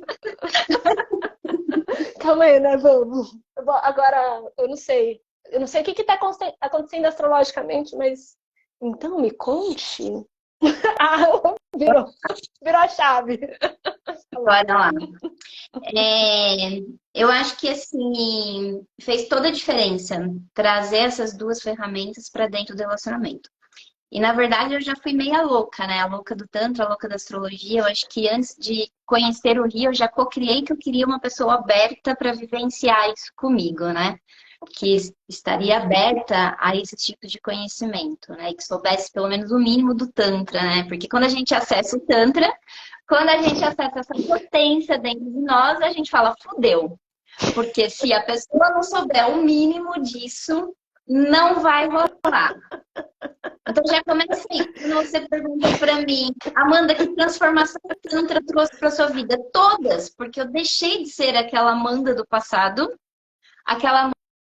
Calma aí, né, vamos. Agora, eu não sei o que está acontecendo astrologicamente, mas... Então, me conte. Virou a chave. Bora lá. Eu acho que, assim, fez toda a diferença trazer essas duas ferramentas para dentro do relacionamento. E, na verdade, eu já fui meia louca, né? A louca do Tantra, a louca da astrologia. Eu acho que antes de conhecer o Rio, eu já co-criei que eu queria uma pessoa aberta para vivenciar isso comigo, né? Que estaria aberta a esse tipo de conhecimento, né? E que soubesse pelo menos o mínimo do Tantra, né? Porque quando a gente acessa o Tantra, quando a gente acessa essa potência dentro de nós, a gente fala, fudeu. Porque se a pessoa não souber o mínimo disso, não vai rolar. Então já começa assim, quando você pergunta pra mim, Amanda, que transformação o Tantra trouxe pra sua vida? Todas, porque eu deixei de ser aquela Amanda do passado, aquela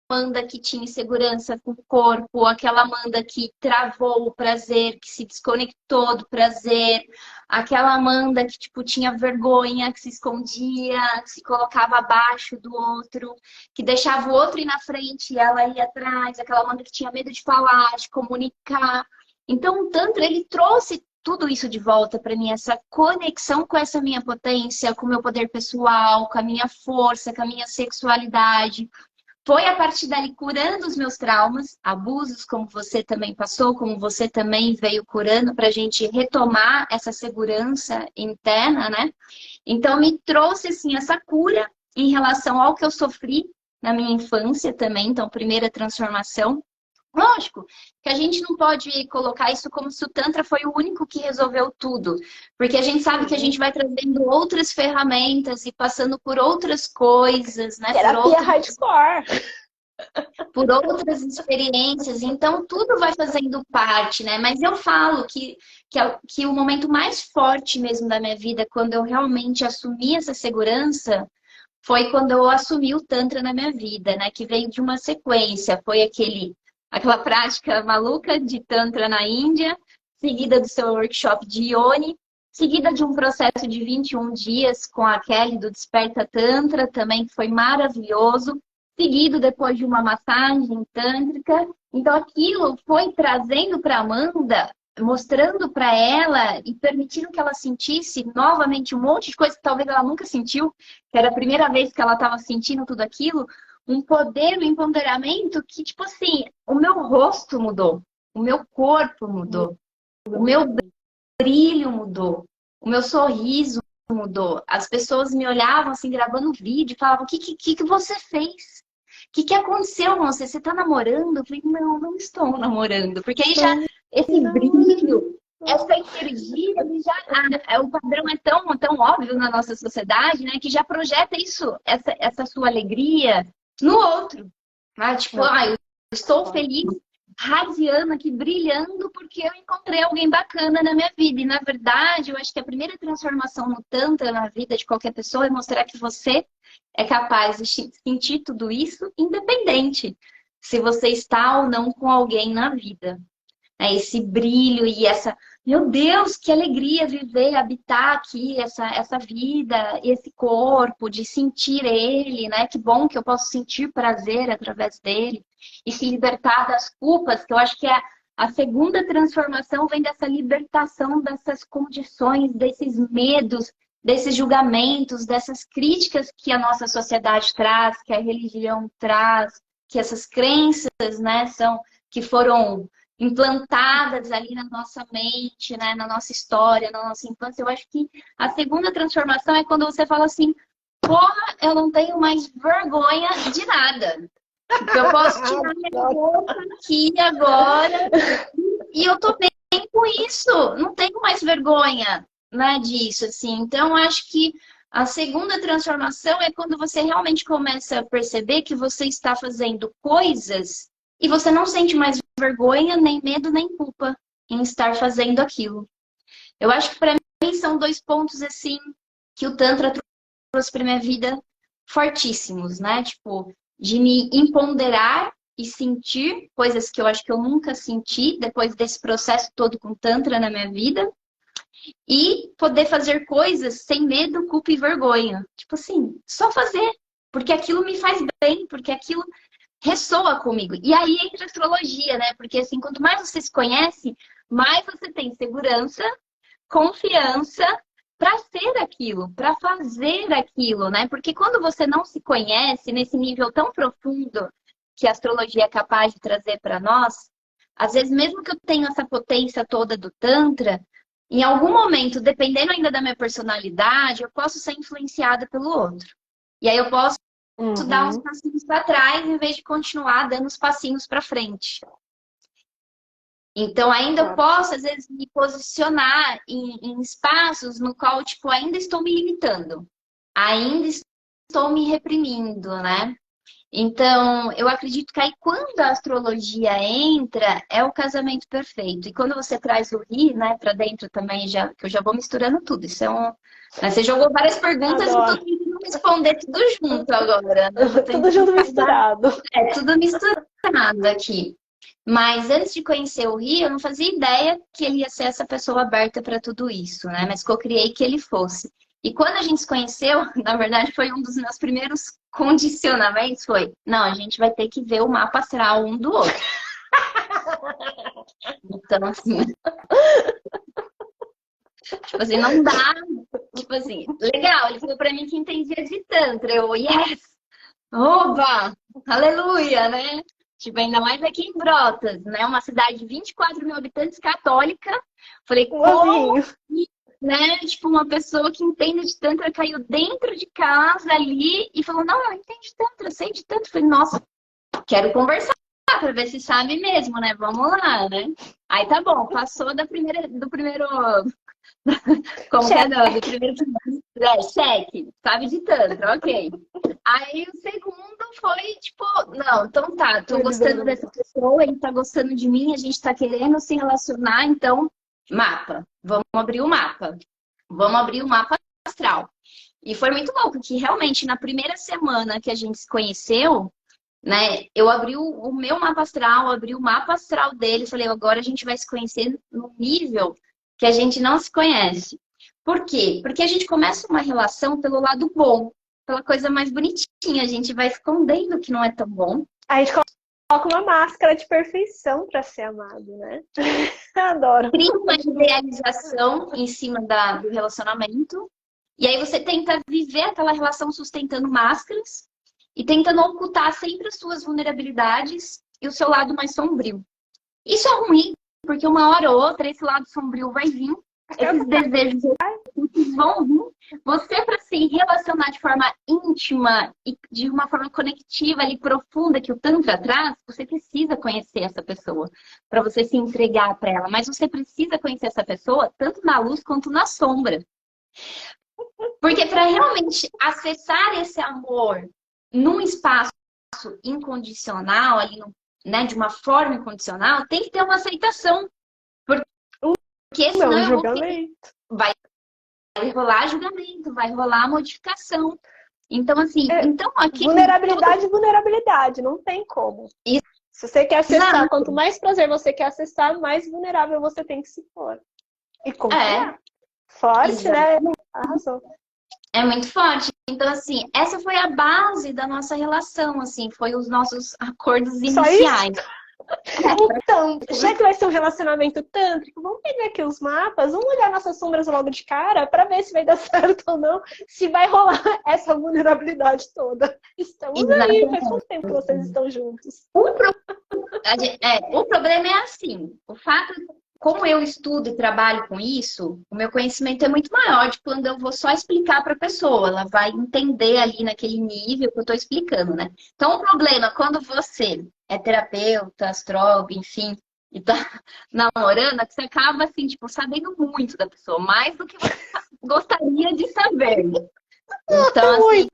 Amanda que tinha insegurança com o corpo, aquela Amanda que travou o prazer, que se desconectou do prazer, aquela Amanda que tipo, tinha vergonha, que se escondia, que se colocava abaixo do outro, que deixava o outro ir na frente e ela ia atrás, aquela Amanda que tinha medo de falar, de comunicar. Então o Tantra, ele trouxe tudo isso de volta para mim, essa conexão com essa minha potência, com o meu poder pessoal, com a minha força, com a minha sexualidade. Foi a partir dali curando os meus traumas, abusos, como você também passou, como você também veio curando, para a gente retomar essa segurança interna, né? Então, me trouxe, assim, essa cura em relação ao que eu sofri na minha infância também. Então, primeira transformação. Lógico que a gente não pode colocar isso como se o Tantra foi o único que resolveu tudo. Porque a gente sabe que a gente vai trazendo outras ferramentas e passando por outras coisas, né? Terapia hardcore. Por outras experiências. Então, tudo vai fazendo parte, né? Mas eu falo que o momento mais forte mesmo da minha vida, quando eu realmente assumi essa segurança, foi quando eu assumi o Tantra na minha vida, né? Que veio de uma sequência. Foi aquela prática maluca de Tantra na Índia, seguida do seu workshop de Yoni, seguida de um processo de 21 dias com a Kelly do Desperta Tantra, também que foi maravilhoso, seguido depois de uma massagem tântrica. Então aquilo foi trazendo para Amanda, mostrando para ela e permitindo que ela sentisse novamente um monte de coisa que talvez ela nunca sentiu, que era a primeira vez que ela estava sentindo tudo aquilo, um poder, um empoderamento que, tipo assim, o meu rosto mudou, o meu corpo mudou, o meu brilho mudou, o meu sorriso mudou. As pessoas me olhavam assim, gravando vídeo, e falavam, o que você fez? O que aconteceu com você? Você tá namorando? Eu falei, não estou namorando. Porque aí já, esse brilho, essa energia, o padrão é tão óbvio na nossa sociedade, né? Que já projeta isso, essa sua alegria, no outro. Né? Tipo, eu estou feliz, radiando aqui, brilhando, porque eu encontrei alguém bacana na minha vida. E, na verdade, eu acho que a primeira transformação no Tantra, na vida de qualquer pessoa, é mostrar que você é capaz de sentir tudo isso, independente se você está ou não com alguém na vida. Esse brilho e essa... Meu Deus, que alegria viver, habitar aqui essa vida, esse corpo, de sentir ele, né? Que bom que eu posso sentir prazer através dele e se libertar das culpas, que eu acho que a segunda transformação vem dessa libertação dessas condições, desses medos, desses julgamentos, dessas críticas que a nossa sociedade traz, que a religião traz, que essas crenças, né, que foram implantadas ali na nossa mente, né, na nossa história, na nossa infância. Eu acho que a segunda transformação é quando você fala assim, porra, eu não tenho mais vergonha de nada. Eu posso tirar minha roupa aqui agora e eu tô bem com isso. Não tenho mais vergonha, né, disso, assim. Então, eu acho que a segunda transformação é quando você realmente começa a perceber que você está fazendo coisas e você não sente mais vergonha, nem medo, nem culpa em estar fazendo aquilo. Eu acho que para mim são dois pontos assim que o Tantra trouxe para minha vida fortíssimos, né? Tipo, de me empoderar e sentir coisas que eu acho que eu nunca senti depois desse processo todo com Tantra na minha vida. E poder fazer coisas sem medo, culpa e vergonha. Tipo assim, só fazer. Porque aquilo me faz bem, porque aquilo ressoa comigo. E aí entra a astrologia, né? Porque assim, quanto mais você se conhece, mais você tem segurança, confiança para ser aquilo, para fazer aquilo, né? Porque quando você não se conhece nesse nível tão profundo que a astrologia é capaz de trazer para nós, às vezes mesmo que eu tenha essa potência toda do Tantra, em algum momento, dependendo ainda da minha personalidade, eu posso ser influenciada pelo outro. E aí eu posso dar uns passinhos para trás em vez de continuar dando os passinhos para frente. Então, ainda eu posso, às vezes, me posicionar em espaços no qual, tipo, ainda estou me limitando. Ainda estou me reprimindo, né? Então, eu acredito que aí quando a astrologia entra, é o casamento perfeito. E quando você traz o Ri, né, para dentro também, que eu já vou misturando tudo. Isso é um... Você jogou várias perguntas e eu tô tentando responder tudo junto agora. Né? Tudo junto misturado. É, tudo misturado aqui. Mas antes de conhecer o Ri, eu não fazia ideia que ele ia ser essa pessoa aberta para tudo isso, né? Mas que eu criei que ele fosse. E quando a gente se conheceu, na verdade, foi um dos meus primeiros condicionamentos, não, a gente vai ter que ver o mapa astral um do outro. Então, assim... Tipo assim, não dá. Tipo assim, legal, ele falou pra mim que entendia de Tantra. Eu, yes! Oba! Aleluia, né? Tipo, ainda mais aqui em Brotas, né? Uma cidade de 24 mil habitantes católica. Falei, Um como, ovinho. né? Tipo, uma pessoa que entende de Tantra caiu dentro de casa ali e falou, não, eu entendo de Tantra, eu sei de Tantra. Falei, nossa, quero conversar pra ver se sabe mesmo, né? Vamos lá, né? Aí tá bom, passou do primeiro como que é? Não, do primeiro cheque, sabe de Tantra, ok. Aí o segundo foi tipo, não, então tá, tô gostando dessa pessoa, ele tá gostando de mim, a gente tá querendo se relacionar, então, mapa. Vamos abrir o mapa. Vamos abrir o mapa astral. E foi muito louco, que realmente na primeira semana que a gente se conheceu, né, eu abri o meu mapa astral, abri o mapa astral dele, falei, agora a gente vai se conhecer no nível que a gente não se conhece. Por quê? Porque a gente começa uma relação pelo lado bom, pela coisa mais bonitinha. A gente vai escondendo o que não é tão bom. A gente coloca uma máscara de perfeição para ser amado, né? Adoro. Cria uma idealização em cima do relacionamento. E aí você tenta viver aquela relação sustentando máscaras e tentando ocultar sempre as suas vulnerabilidades e o seu lado mais sombrio. Isso é ruim, porque uma hora ou outra esse lado sombrio vai vir. Esses desejos vão vir. Você, para se relacionar de forma íntima e de uma forma conectiva e profunda que o Tantra traz, você precisa conhecer essa pessoa para você se entregar para ela. Mas você precisa conhecer essa pessoa tanto na luz quanto na sombra. Porque para realmente acessar esse amor num espaço incondicional, ali, né, de uma forma incondicional, tem que ter uma aceitação. Porque senão Não, julgamento. Vai rolar julgamento, vai rolar modificação. Então, assim, aqui. Vulnerabilidade e vulnerabilidade, não tem como. Isso. Se você quer acessar, Exato. quanto mais prazer você quer acessar, mais vulnerável você tem que se pôr. E confiar. Forte, Exato. né? Arrasou. É muito forte. Então, assim, essa foi a base da nossa relação, assim, foi os nossos acordos iniciais. Então, já que vai ser um relacionamento tântrico, vamos pegar aqui os mapas, vamos olhar nossas sombras logo de cara para ver se vai dar certo ou não, se vai rolar essa vulnerabilidade toda. Estamos aí, faz quanto tempo que vocês estão juntos? O problema é assim, o fato, como eu estudo e trabalho com isso, o meu conhecimento é muito maior de quando eu vou só explicar para a pessoa, ela vai entender ali naquele nível que eu estou explicando, né? Então, o problema, quando você é terapeuta, astrólogo, enfim, e tá namorando, é que você acaba, assim, tipo, sabendo muito da pessoa, mais do que você gostaria de saber. Então, assim,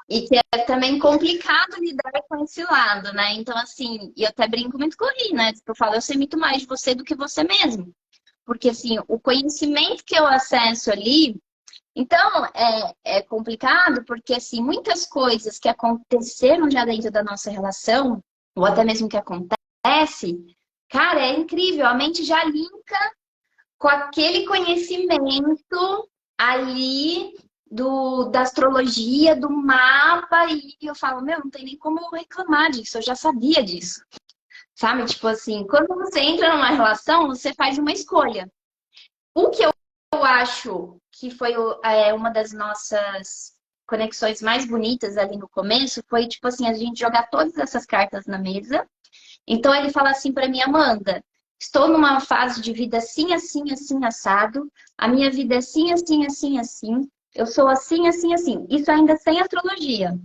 e que é também complicado lidar com esse lado, né? Então, assim, e eu até brinco muito com o Ri, né? Eu falo, eu sei muito mais de você do que você mesmo. Porque, assim, o conhecimento que eu acesso ali. Então, é complicado porque, assim, muitas coisas que aconteceram já dentro da nossa relação, ou até mesmo que acontece, cara, é incrível. A mente já linka com aquele conhecimento ali da astrologia, do mapa, e eu falo, meu, não tem nem como eu reclamar disso, eu já sabia disso. Sabe? Tipo assim, quando você entra numa relação, você faz uma escolha. O que eu acho que foi uma das nossas conexões mais bonitas ali no começo foi, tipo assim, a gente jogar todas essas cartas na mesa. Então ele fala assim para mim, Amanda, estou numa fase de vida assim, assim, assim, assado. A minha vida é assim, assim, assim, assim. Eu sou assim, assim, assim. Isso ainda sem astrologia,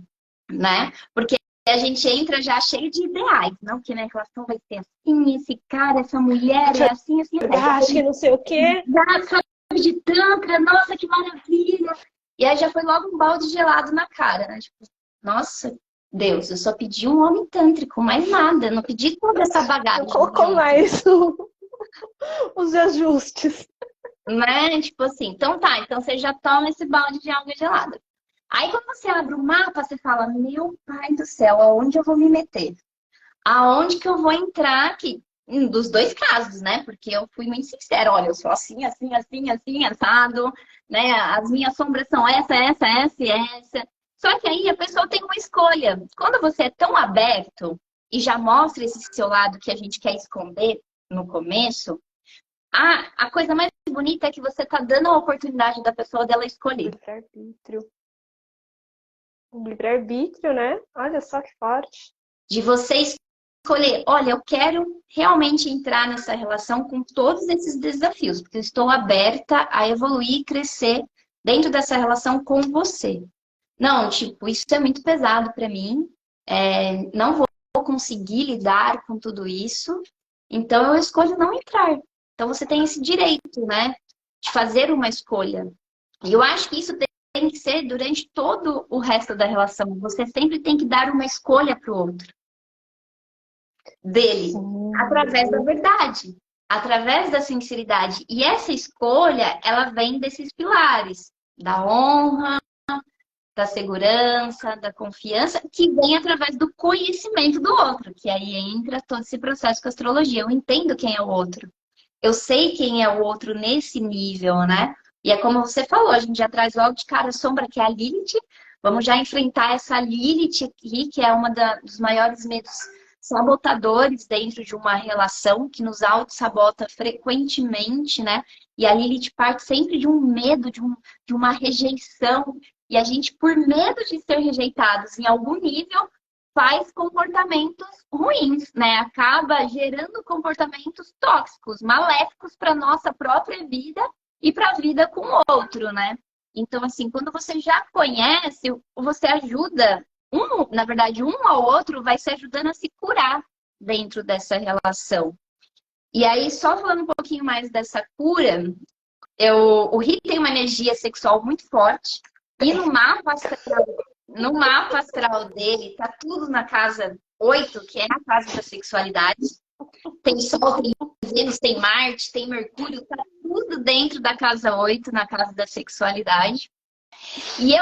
né? Porque a gente entra já cheio de ideais, não? Que na relação vai ser assim, esse cara, essa mulher é assim, assim, assim. Acho que não sei o quê. De Tantra, nossa, que maravilha! E aí já foi logo um balde gelado na cara, né? Tipo, nossa, Deus, eu só pedi um homem tântrico, mais nada. Eu não pedi toda essa bagagem. Colocou mais os ajustes. Né? Tipo assim, então tá, então você já toma esse balde de água gelada. Aí quando você abre o mapa, você fala, meu pai do céu, aonde eu vou me meter? Aonde que eu vou entrar aqui? Dos dois casos, né? Porque eu fui muito sincera, olha, eu sou assim, assim, assim, assim, assado, né? As minhas sombras são essa, essa, essa e essa. Só que aí a pessoa tem uma escolha. Quando você é tão aberto e já mostra esse seu lado que a gente quer esconder no começo, a coisa mais bonita é que você tá dando a oportunidade da pessoa dela escolher. Livre-arbítrio. Um livre-arbítrio, né? Olha só que forte. De você escolher, olha, eu quero realmente entrar nessa relação com todos esses desafios, porque eu estou aberta a evoluir e crescer dentro dessa relação com você. Não, tipo, isso é muito pesado para mim, não vou conseguir lidar com tudo isso, então eu escolho não entrar. Então você tem esse direito, né, de fazer uma escolha. E eu acho que isso tem que ser durante todo o resto da relação. Você sempre tem que dar uma escolha para o outro. Dele, através da verdade, através da sinceridade. E essa escolha, ela vem desses pilares, da honra, da segurança, da confiança, que vem através do conhecimento do outro, que aí entra todo esse processo com a astrologia. Eu entendo quem é o outro. Eu sei quem é o outro nesse nível, né? E é como você falou, a gente já traz logo de cara a sombra, que é a Lilith. Vamos já enfrentar essa Lilith aqui, que é uma dos maiores medos sabotadores dentro de uma relação, que nos auto-sabota frequentemente, né? E a Lilith parte sempre de um medo, de uma rejeição. E a gente, por medo de ser rejeitados em algum nível, faz comportamentos ruins, né? Acaba gerando comportamentos tóxicos, maléficos para a nossa própria vida e para a vida com o outro, né? Então, assim, quando você já conhece, você ajuda, na verdade, um ao outro vai se ajudando a se curar dentro dessa relação. E aí, só falando um pouquinho mais dessa cura, o Ri tem uma energia sexual muito forte, e no mapa astral dele, tá tudo na casa 8, que é a casa da sexualidade. Tem Sol, tem Vênus, tem Marte, tem Mercúrio, tá tudo dentro da casa 8, na casa da sexualidade. E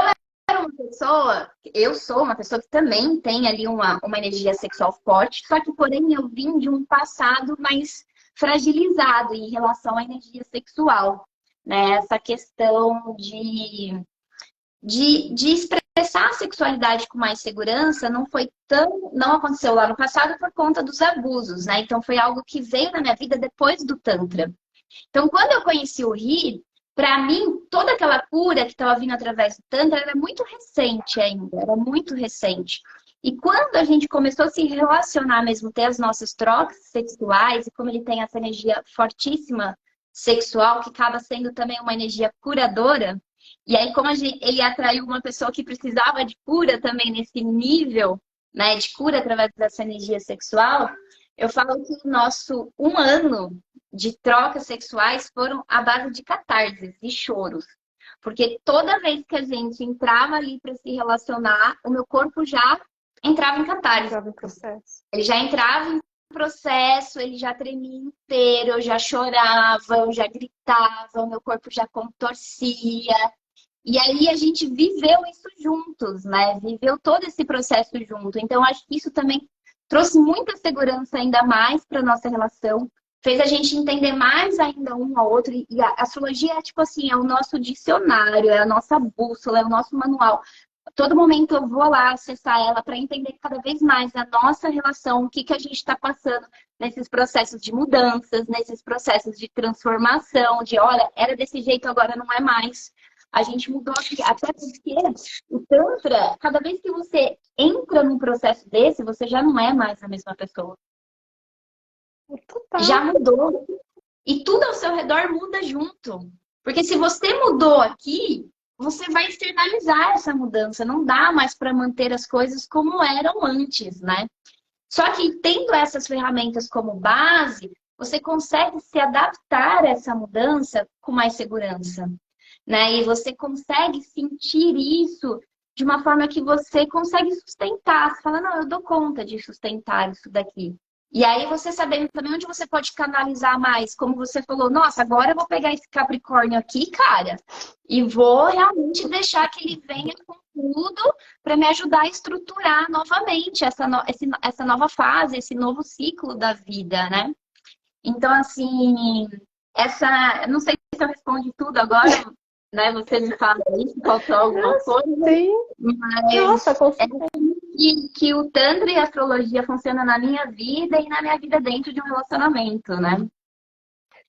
eu sou uma pessoa que também tem ali uma energia sexual forte, só que, porém, eu vim de um passado mais fragilizado em relação à energia sexual, né? Essa questão de expressar a sexualidade com mais segurança não aconteceu lá no passado por conta dos abusos, né? Então foi algo que veio na minha vida depois do Tantra. Então, quando eu conheci o Ri, para mim, toda aquela cura que estava vindo através do Tantra era muito recente ainda, era muito recente. E quando a gente começou a se relacionar mesmo, ter as nossas trocas sexuais, e como ele tem essa energia fortíssima sexual, que acaba sendo também uma energia curadora, e aí como ele atraiu uma pessoa que precisava de cura também nesse nível, né, de cura através dessa energia sexual, eu falo que o nosso 1 ano de trocas sexuais foram à base de catarses e choros. Porque toda vez que a gente entrava ali para se relacionar, o meu corpo já entrava em catarse. Entrava em processo. Ele já entrava em processo, ele já tremia inteiro, eu já chorava, eu já gritava, o meu corpo já contorcia. E aí a gente viveu isso juntos, né? Viveu todo esse processo junto. Então, acho que isso também trouxe muita segurança ainda mais para nossa relação. Fez a gente entender mais ainda um ao outro. E a astrologia é tipo assim, é o nosso dicionário, é a nossa bússola, é o nosso manual. Todo momento eu vou lá acessar ela para entender cada vez mais a nossa relação, o que a gente está passando nesses processos de mudanças, nesses processos de transformação, de olha, era desse jeito, agora não é mais. A gente mudou aqui, até porque o Tantra, cada vez que você entra num processo desse, você já não é mais a mesma pessoa. Total. Já mudou. E tudo ao seu redor muda junto. Porque se você mudou aqui, você vai externalizar essa mudança. Não dá mais para manter as coisas como eram antes, né? Só que tendo essas ferramentas como base, você consegue se adaptar a essa mudança com mais segurança, né? E você consegue sentir isso de uma forma que você consegue sustentar. Você fala, não, eu dou conta de sustentar isso daqui. E aí você sabendo também onde você pode canalizar mais, como você falou, nossa, agora eu vou pegar esse Capricórnio aqui, cara, e vou realmente deixar que ele venha com tudo para me ajudar a estruturar novamente essa nova fase, esse novo ciclo da vida, né? Então, assim, não sei se eu respondi tudo agora, né? Você me fala isso, faltou alguma coisa. Sim. Mas Nossa, consegui. que o Tantra e a astrologia funcionam na minha vida e na minha vida dentro de um relacionamento, né?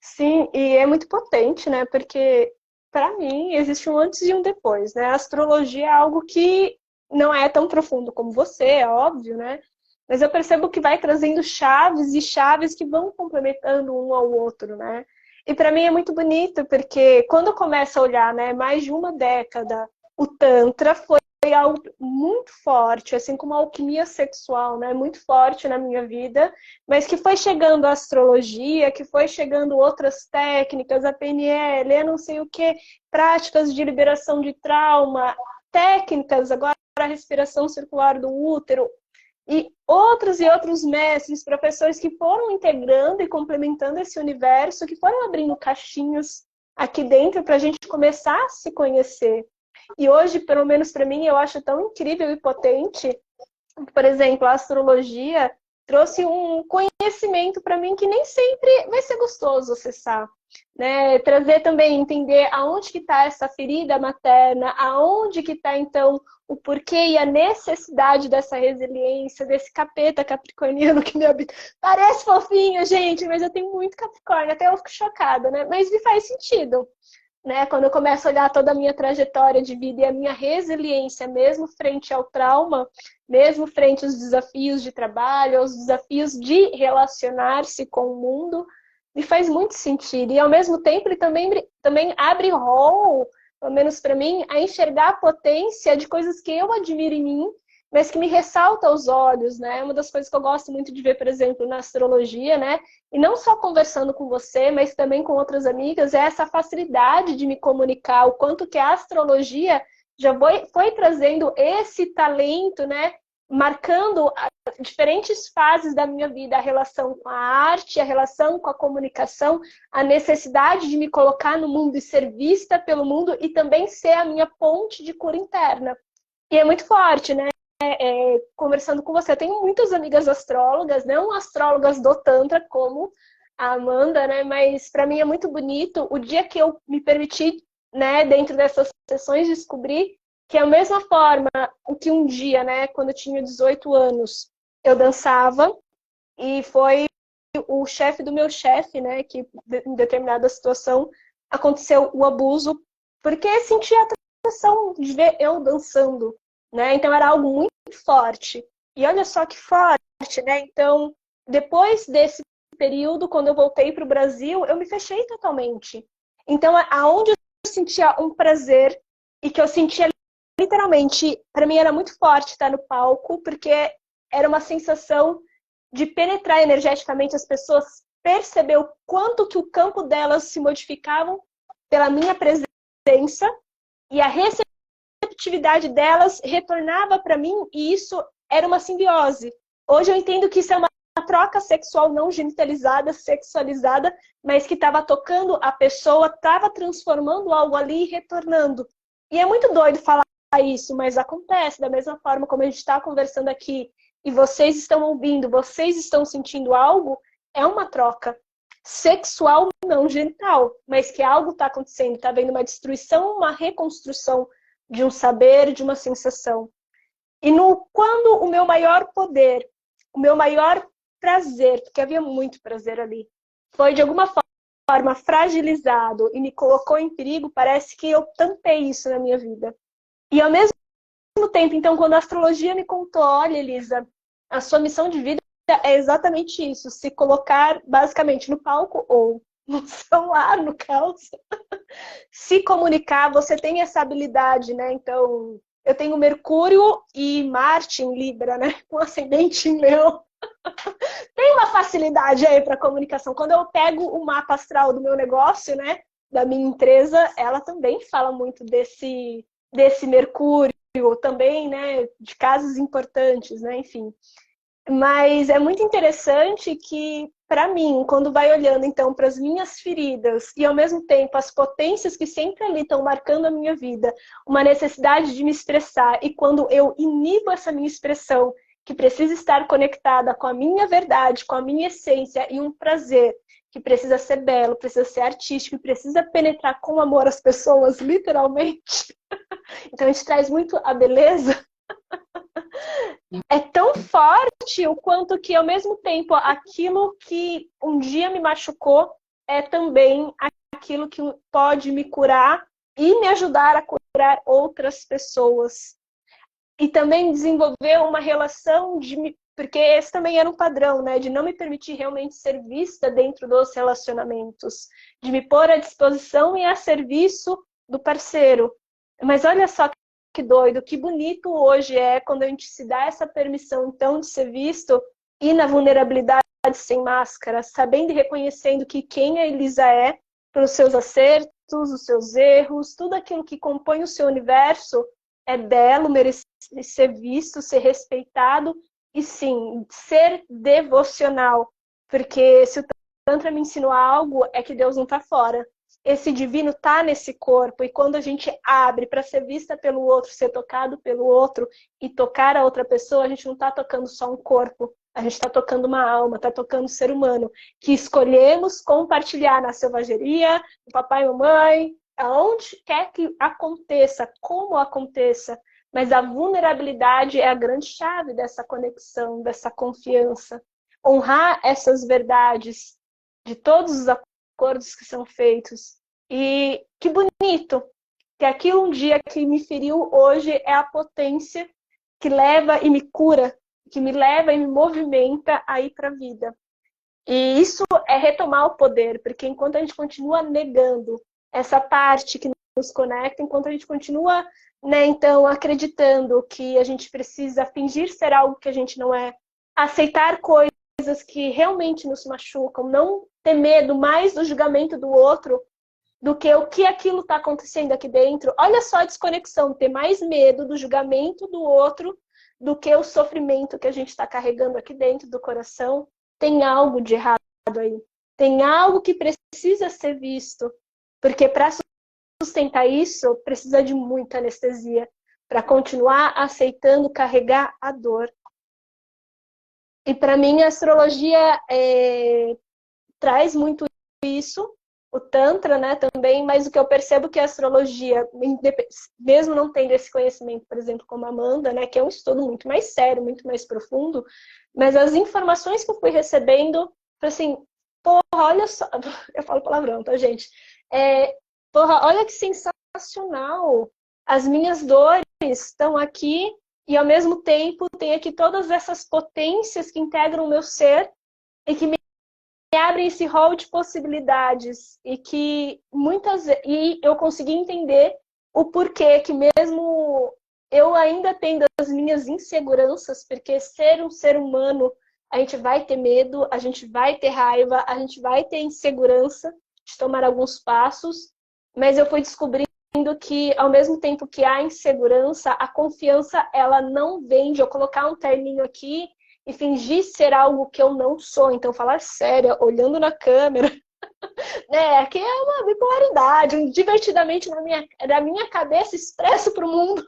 Sim, e é muito potente, né? Porque, para mim, existe um antes e um depois, né? A astrologia é algo que não é tão profundo como você, é óbvio, né? Mas eu percebo que vai trazendo chaves e chaves que vão complementando um ao outro, né? E para mim é muito bonito, porque quando eu começo a olhar, né, mais de uma década, o Tantra foi algo muito forte, assim como a alquimia sexual, né? Muito forte na minha vida, mas que foi chegando a astrologia, que foi chegando outras técnicas, a PNL, eu não sei o que, práticas de liberação de trauma, técnicas, agora a respiração circular do útero, e outros mestres, professores que foram integrando e complementando esse universo, que foram abrindo caixinhas aqui dentro para a gente começar a se conhecer. E hoje, pelo menos para mim, eu acho tão incrível e potente. Por exemplo, a astrologia trouxe um conhecimento para mim que nem sempre vai ser gostoso acessar, né? Trazer também, entender aonde que está essa ferida materna, aonde que está, então, o porquê e a necessidade dessa resiliência, desse capeta capricorniano que me habita. Parece fofinho, gente, mas eu tenho muito capricórnio, até eu fico chocada, né? Mas me faz sentido, né? Quando eu começo a olhar toda a minha trajetória de vida e a minha resiliência, mesmo frente ao trauma, mesmo frente aos desafios de trabalho, aos desafios de relacionar-se com o mundo, me faz muito sentido. E ao mesmo tempo ele também abre rol, pelo menos para mim, a enxergar a potência de coisas que eu admiro em mim, mas que me ressalta aos olhos, né? Uma das coisas que eu gosto muito de ver, por exemplo, na astrologia, né? E não só conversando com você, mas também com outras amigas, é essa facilidade de me comunicar, o quanto que a astrologia já foi trazendo esse talento, né? Marcando diferentes fases da minha vida, a relação com a arte, a relação com a comunicação, a necessidade de me colocar no mundo e ser vista pelo mundo e também ser a minha ponte de cura interna. E é muito forte, né? Conversando com você, eu tenho muitas amigas astrólogas, não astrólogas do Tantra como a Amanda, né? Mas para mim é muito bonito o dia que eu me permiti, né, dentro dessas sessões, descobrir que a mesma forma que um dia, né, quando eu tinha 18 anos, eu dançava e foi o chefe do meu chefe, né, que em determinada situação aconteceu o abuso, porque sentia a atração de ver eu dançando, né? Então era algo muito forte. E olha só que forte, né? Então, depois desse período, quando eu voltei para o Brasil, eu me fechei totalmente. Então, aonde eu sentia um prazer e que eu sentia literalmente, para mim era muito forte estar no palco, porque era uma sensação de penetrar energeticamente as pessoas, perceber o quanto que o campo delas se modificavam pela minha presença e a receptividade delas retornava para mim e isso era uma simbiose. Hoje eu entendo que isso é uma troca sexual não genitalizada, sexualizada, mas que estava tocando a pessoa, estava transformando algo ali e retornando. E é muito doido falar isso, mas acontece da mesma forma como a gente está conversando aqui e vocês estão ouvindo, vocês estão sentindo algo, é uma troca sexual não genital, mas que algo está acontecendo, está havendo uma destruição, uma reconstrução de um saber, de uma sensação. E quando o meu maior poder, o meu maior prazer, porque havia muito prazer ali, foi de alguma forma fragilizado e me colocou em perigo, parece que eu tampei isso na minha vida. E ao mesmo tempo, então, quando a astrologia me contou, olha, Elisa, a sua missão de vida é exatamente isso, se colocar basicamente no palco ou no celular, no caos, se comunicar, você tem essa habilidade, né? Então, eu tenho Mercúrio e Marte em Libra, né? Com ascendente em Leão. Tem uma facilidade aí para comunicação. Quando eu pego o mapa astral do meu negócio, né? Da minha empresa, ela também fala muito desse Mercúrio, também, né? De casos importantes, né? Enfim. Mas é muito interessante que, para mim, quando vai olhando, então, para as minhas feridas e, ao mesmo tempo, as potências que sempre ali estão marcando a minha vida, uma necessidade de me expressar, e quando eu inibo essa minha expressão, que precisa estar conectada com a minha verdade, com a minha essência, e um prazer que precisa ser belo, precisa ser artístico, e precisa penetrar com amor as pessoas, literalmente. Então, a gente traz muito a beleza. É tão forte o quanto que, ao mesmo tempo, aquilo que um dia me machucou, é também aquilo que pode me curar e me ajudar a curar outras pessoas. E também desenvolver uma relação porque esse também era um padrão, né? De não me permitir realmente ser vista dentro dos relacionamentos, de me pôr à disposição e a serviço do parceiro. Mas olha só que doido, que bonito hoje é quando a gente se dá essa permissão, então, de ser visto e na vulnerabilidade sem máscara, sabendo e reconhecendo que quem a Elisa é, pelos seus acertos, os seus erros, tudo aquilo que compõe o seu universo é belo, merece ser visto, ser respeitado e sim, ser devocional. Porque se o Tantra me ensinou algo, é que Deus não está fora. Esse divino está nesse corpo, e quando a gente abre para ser vista pelo outro, ser tocado pelo outro e tocar a outra pessoa, a gente não está tocando só um corpo, a gente está tocando uma alma, está tocando um ser humano que escolhemos compartilhar na selvageria, no papai e mamãe, aonde quer que aconteça, como aconteça, mas a vulnerabilidade é a grande chave dessa conexão, dessa confiança. Honrar essas verdades de todos os acordos que são feitos. E que bonito que aquilo um dia que me feriu hoje é a potência que leva e me cura, que me leva e me movimenta a ir para a vida. E isso é retomar o poder, porque enquanto a gente continua negando essa parte que nos conecta, enquanto a gente continua, né, então, acreditando que a gente precisa fingir ser algo que a gente não é, aceitar coisas que realmente nos machucam, não ter medo mais do julgamento do outro do que o que aquilo está acontecendo aqui dentro. Olha só a desconexão, ter mais medo do julgamento do outro do que o sofrimento que a gente está carregando aqui dentro do coração. Tem algo de errado aí. Tem algo que precisa ser visto. Porque para sustentar isso, precisa de muita anestesia. Para continuar aceitando carregar a dor. E para mim a astrologia traz muito isso. O Tantra, né, também, mas o que eu percebo que a astrologia, mesmo não tendo esse conhecimento, por exemplo, como a Amanda, né, que é um estudo muito mais sério, muito mais profundo, mas as informações que eu fui recebendo, assim, porra, olha só, eu falo palavrão, tá, gente? Porra, olha que sensacional! As minhas dores estão aqui e, ao mesmo tempo, tem aqui todas essas potências que integram o meu ser e que me abrem esse rol de possibilidades e que e eu consegui entender o porquê que mesmo eu ainda tendo as minhas inseguranças, porque ser um ser humano, a gente vai ter medo, a gente vai ter raiva, a gente vai ter insegurança de tomar alguns passos, mas eu fui descobrindo que ao mesmo tempo que há insegurança, a confiança ela não vem de eu colocar um terninho aqui e fingir ser algo que eu não sou. Então, falar séria, olhando na câmera, né? Que é uma bipolaridade, um divertidamente na minha cabeça expresso para o mundo.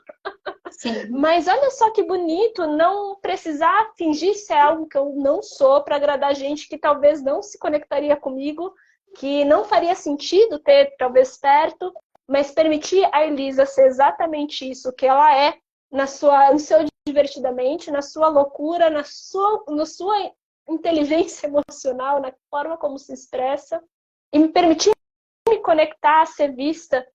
Sim. Mas olha só que bonito não precisar fingir ser algo que eu não sou para agradar gente que talvez não se conectaria comigo, que não faria sentido ter talvez perto, mas permitir a Elisa ser exatamente isso que ela é, no seu divertidamente, na sua loucura, na sua inteligência emocional, na forma como se expressa, e me permitir me conectar, ser vista,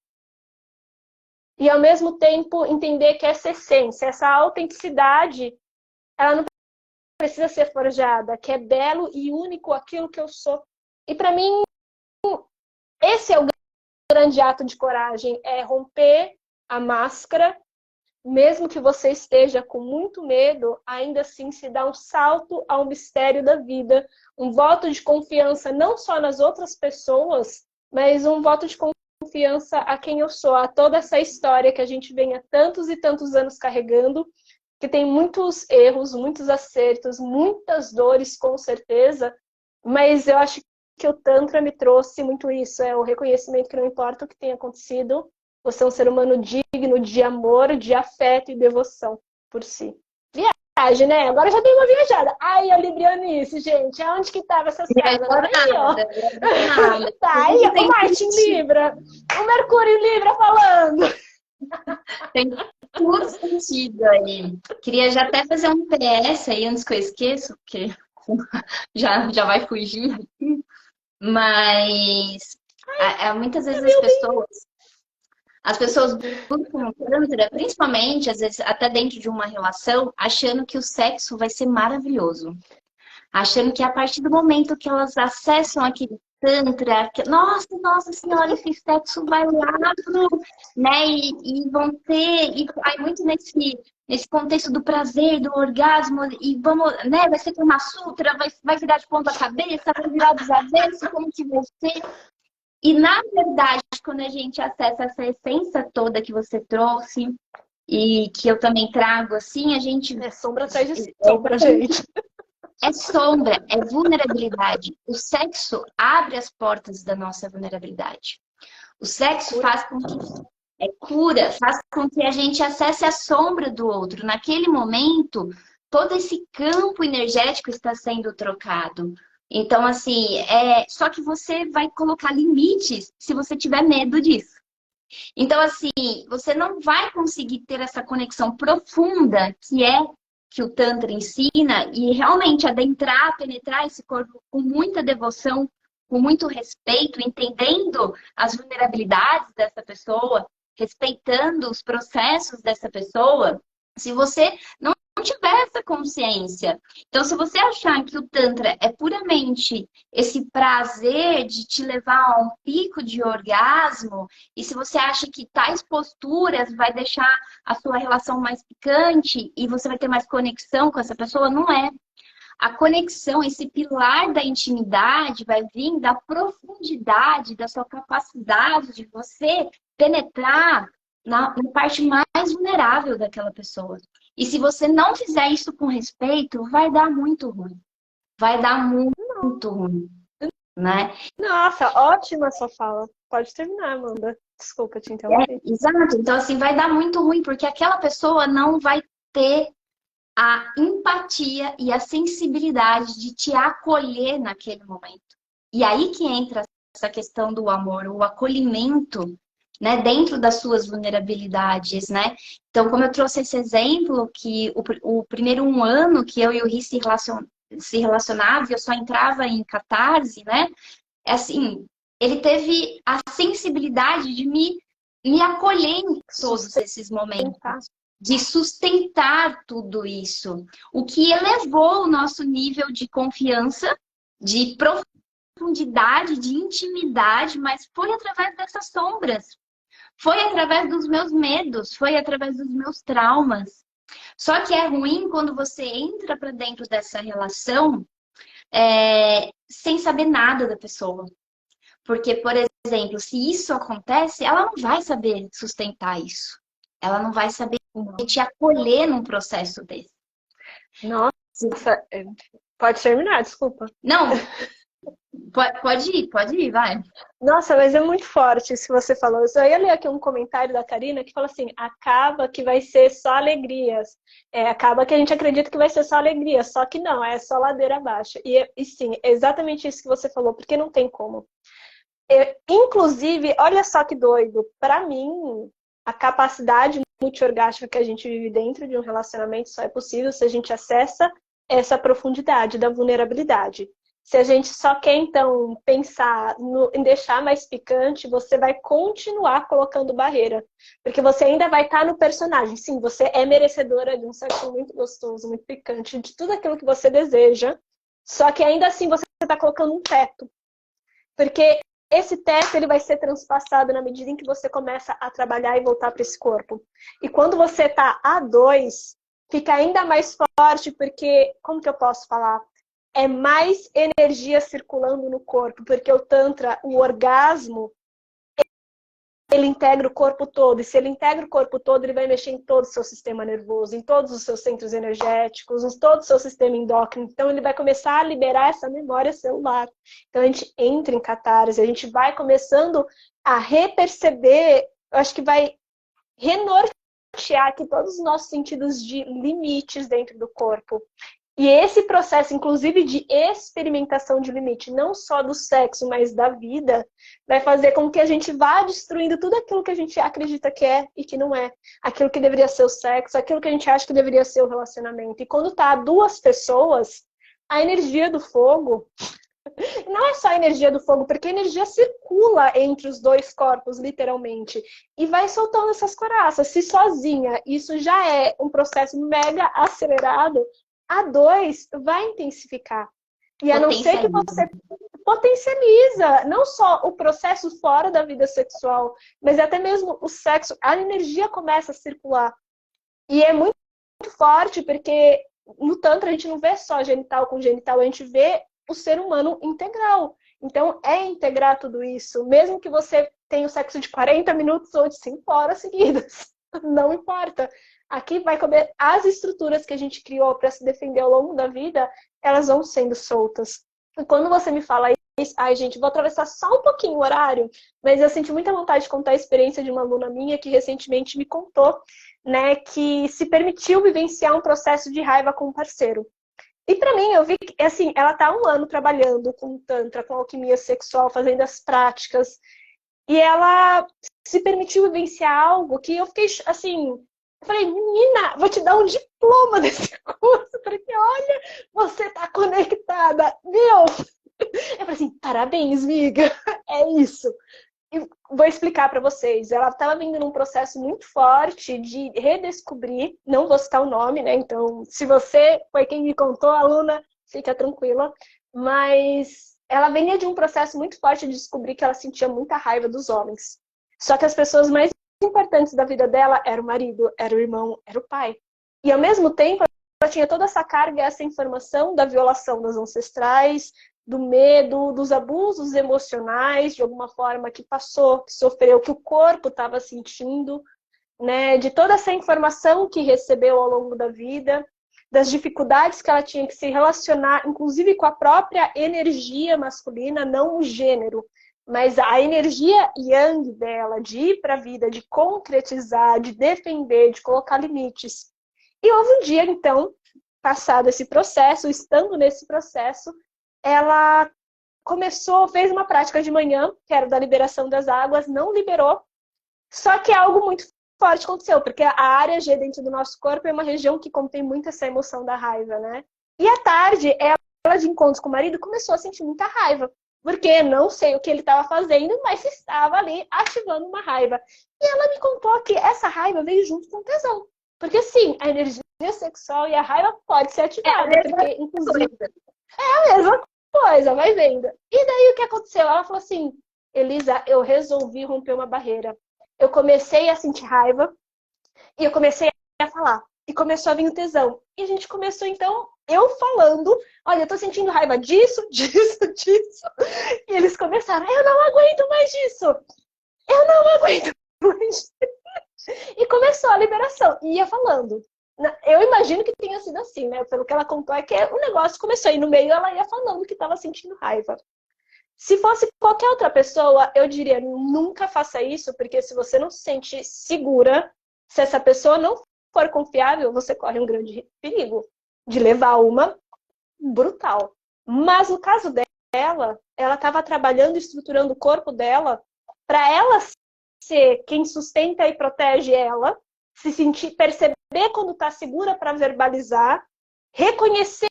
e ao mesmo tempo entender que essa essência, essa autenticidade, ela não precisa ser forjada, que é belo e único aquilo que eu sou. E para mim, esse é o grande ato de coragem, é romper a máscara. Mesmo que você esteja com muito medo, ainda assim se dá um salto ao mistério da vida, um voto de confiança não só nas outras pessoas, mas um voto de confiança a quem eu sou, a toda essa história que a gente vem há tantos e tantos anos carregando, que tem muitos erros, muitos acertos, muitas dores com certeza, mas eu acho que o Tantra me trouxe muito isso, é o reconhecimento que não importa o que tenha acontecido, você é um ser humano digno de amor, de afeto e devoção por si. Viagem, né? Agora eu já dei uma viajada. Ai, a Librianice, gente. Aonde que tava essas casas? Aí, ó. Tá aí, o Marte em Libra. O Mercúrio em Libra falando. Tem tudo sentido aí. Queria já até fazer um PS aí antes que eu esqueça, porque já vai fugir. Mas muitas vezes as pessoas buscam o Tantra, principalmente, às vezes, até dentro de uma relação, achando que o sexo vai ser maravilhoso. Achando que a partir do momento que elas acessam aquele Tantra, nossa senhora, esse sexo vai lá né? E vão ter, e vai muito nesse contexto do prazer, do orgasmo, e vamos, né? Vai ser Kama Sutra, vai virar de ponta cabeça, vai virar dos avessos, como que vai ser? E, na verdade, quando a gente acessa essa essência toda que você trouxe e que eu também trago, assim, a gente... É sombra atrás de sombra, gente. É sombra, é vulnerabilidade. O sexo abre as portas da nossa vulnerabilidade. O sexo faz com que... É cura, faz com que a gente acesse a sombra do outro. Naquele momento, todo esse campo energético está sendo trocado. Então, assim, só que você vai colocar limites se você tiver medo disso. Então, assim, você não vai conseguir ter essa conexão profunda que o Tantra ensina e realmente adentrar, penetrar esse corpo com muita devoção, com muito respeito, entendendo as vulnerabilidades dessa pessoa, respeitando os processos dessa pessoa, se você não tiver essa consciência. Então, se você achar que o Tantra é puramente esse prazer de te levar a um pico de orgasmo, e se você acha que tais posturas vai deixar a sua relação mais picante e você vai ter mais conexão com essa pessoa, não é. A conexão, esse pilar da intimidade vai vir da profundidade, da sua capacidade de você penetrar na parte mais vulnerável daquela pessoa. E se você não fizer isso com respeito, vai dar muito ruim. Vai dar muito ruim, né? Nossa, ótima essa fala. Pode terminar, Amanda. Desculpa te interromper. Exato. Então, assim, vai dar muito ruim, porque aquela pessoa não vai ter a empatia e a sensibilidade de te acolher naquele momento. E aí que entra essa questão do amor, o acolhimento, né, dentro das suas vulnerabilidades, né? Então, como eu trouxe esse exemplo, que o primeiro ano que eu e o Ri se relacionava, eu só entrava em catarse, né? É assim, ele teve a sensibilidade de me acolher em todos esses momentos, de sustentar tudo isso, o que elevou o nosso nível de confiança, de profundidade, de intimidade, mas foi através dessas sombras, foi através dos meus medos, foi através dos meus traumas. Só que é ruim quando você entra para dentro dessa relação sem saber nada da pessoa. Porque, por exemplo, se isso acontece, ela não vai saber sustentar isso. Ela não vai saber te acolher num processo desse. Nossa, pode terminar, desculpa. Não, pode ir, vai. Nossa, mas é muito forte isso que você falou. Eu só ia ler aqui um comentário da Karina que fala assim, acaba que vai ser só alegrias. Acaba que a gente acredita que vai ser só alegria, só que não, é só ladeira abaixo. E sim, é exatamente isso que você falou, porque não tem como. Inclusive, olha só que doido, para mim, a capacidade multiorgástica que a gente vive dentro de um relacionamento só é possível se a gente acessa essa profundidade da vulnerabilidade. Se a gente só quer, então, pensar em deixar mais picante, você vai continuar colocando barreira. Porque você ainda vai estar no personagem. Sim, você é merecedora de um sexo muito gostoso, muito picante, de tudo aquilo que você deseja. Só que ainda assim você está colocando um teto. Porque esse teto ele vai ser transpassado na medida em que você começa a trabalhar e voltar para esse corpo. E quando você está a dois, fica ainda mais forte, porque, como que eu posso falar? É mais energia circulando no corpo, porque o Tantra, o orgasmo, ele integra o corpo todo. E se ele integra o corpo todo, ele vai mexer em todo o seu sistema nervoso, em todos os seus centros energéticos, em todo o seu sistema endócrino. Então, ele vai começar a liberar essa memória celular. Então, a gente entra em catarse, a gente vai começando a reperceber, eu acho que vai renortear aqui todos os nossos sentidos de limites dentro do corpo. E esse processo, inclusive, de experimentação de limite, não só do sexo, mas da vida, vai fazer com que a gente vá destruindo tudo aquilo que a gente acredita que é e que não é. Aquilo que deveria ser o sexo, aquilo que a gente acha que deveria ser o relacionamento. E quando tá duas pessoas, a energia do fogo Não é só a energia do fogo, porque a energia circula entre os dois corpos, literalmente, e vai soltando essas coraças. Se sozinha isso já é um processo mega acelerado, a dois vai intensificar. E a não ser que você potencializa não só o processo fora da vida sexual, mas até mesmo o sexo, a energia começa a circular. E é muito forte, porque no Tantra a gente não vê só genital com genital, a gente vê o ser humano integral. Então, é integrar tudo isso, mesmo que você tenha o sexo de 40 minutos ou de 5 horas seguidas. Não importa. Aqui vai comer as estruturas que a gente criou para se defender ao longo da vida, elas vão sendo soltas. E quando você me fala isso, ai, gente, vou atravessar só um pouquinho o horário, mas eu senti muita vontade de contar a experiência de uma aluna minha que recentemente me contou, né, que se permitiu vivenciar um processo de raiva com um parceiro. E para mim, eu vi que, assim, ela tá há 1 ano trabalhando com Tantra, com alquimia sexual, fazendo as práticas, e ela se permitiu vivenciar algo que eu fiquei, assim, eu falei, menina, vou te dar um diploma desse curso, porque olha, você tá conectada, meu! Eu falei assim, parabéns, amiga, é isso. E vou explicar para vocês. Ela estava vindo num processo muito forte de redescobrir, não vou citar o nome, né? Então, se você foi quem me contou, aluna, fica tranquila. Mas ela vinha de um processo muito forte de descobrir que ela sentia muita raiva dos homens. Só que as pessoas mais importantes da vida dela era o marido, era o irmão, era o pai. E ao mesmo tempo, ela tinha toda essa carga, essa informação da violação das ancestrais, do medo, dos abusos emocionais, de alguma forma que passou, que sofreu, que o corpo estava sentindo, né? De toda essa informação que recebeu ao longo da vida, das dificuldades que ela tinha que se relacionar, inclusive com a própria energia masculina, não o gênero, mas a energia yang dela, de ir para a vida, de concretizar, de defender, de colocar limites. E houve um dia, então, passado esse processo, estando nesse processo, ela fez uma prática de manhã, que era da liberação das águas, não liberou, só que algo muito forte aconteceu, porque a área G dentro do nosso corpo é uma região que contém muito essa emoção da raiva, né? E à tarde, ela de encontros com o marido começou a sentir muita raiva, porque não sei o que ele estava fazendo, mas estava ali ativando uma raiva. E ela me contou que essa raiva veio junto com o tesão, porque sim, a energia sexual e a raiva pode ser ativada, porque inclusive é a mesma coisa, vai vendo. E daí o que aconteceu? Ela falou assim, Elisa, eu resolvi romper uma barreira. Eu comecei a sentir raiva e eu comecei a falar. E começou a vir o tesão. E a gente começou, então, eu falando, olha, eu tô sentindo raiva disso, disso, disso. E eles começaram, eu não aguento mais disso. Eu não aguento mais disso. E começou a liberação. E ia falando. Eu imagino que tenha sido assim, né? Pelo que ela contou, é que o negócio começou. E no meio ela ia falando que estava sentindo raiva. Se fosse qualquer outra pessoa, eu diria, nunca faça isso, porque se você não se sente segura, se essa pessoa não for confiável, você corre um grande perigo de levar uma brutal. Mas no caso dela, ela estava trabalhando, estruturando o corpo dela para ela ser quem sustenta e protege ela, se sentir, perceber quando está segura para verbalizar, reconhecer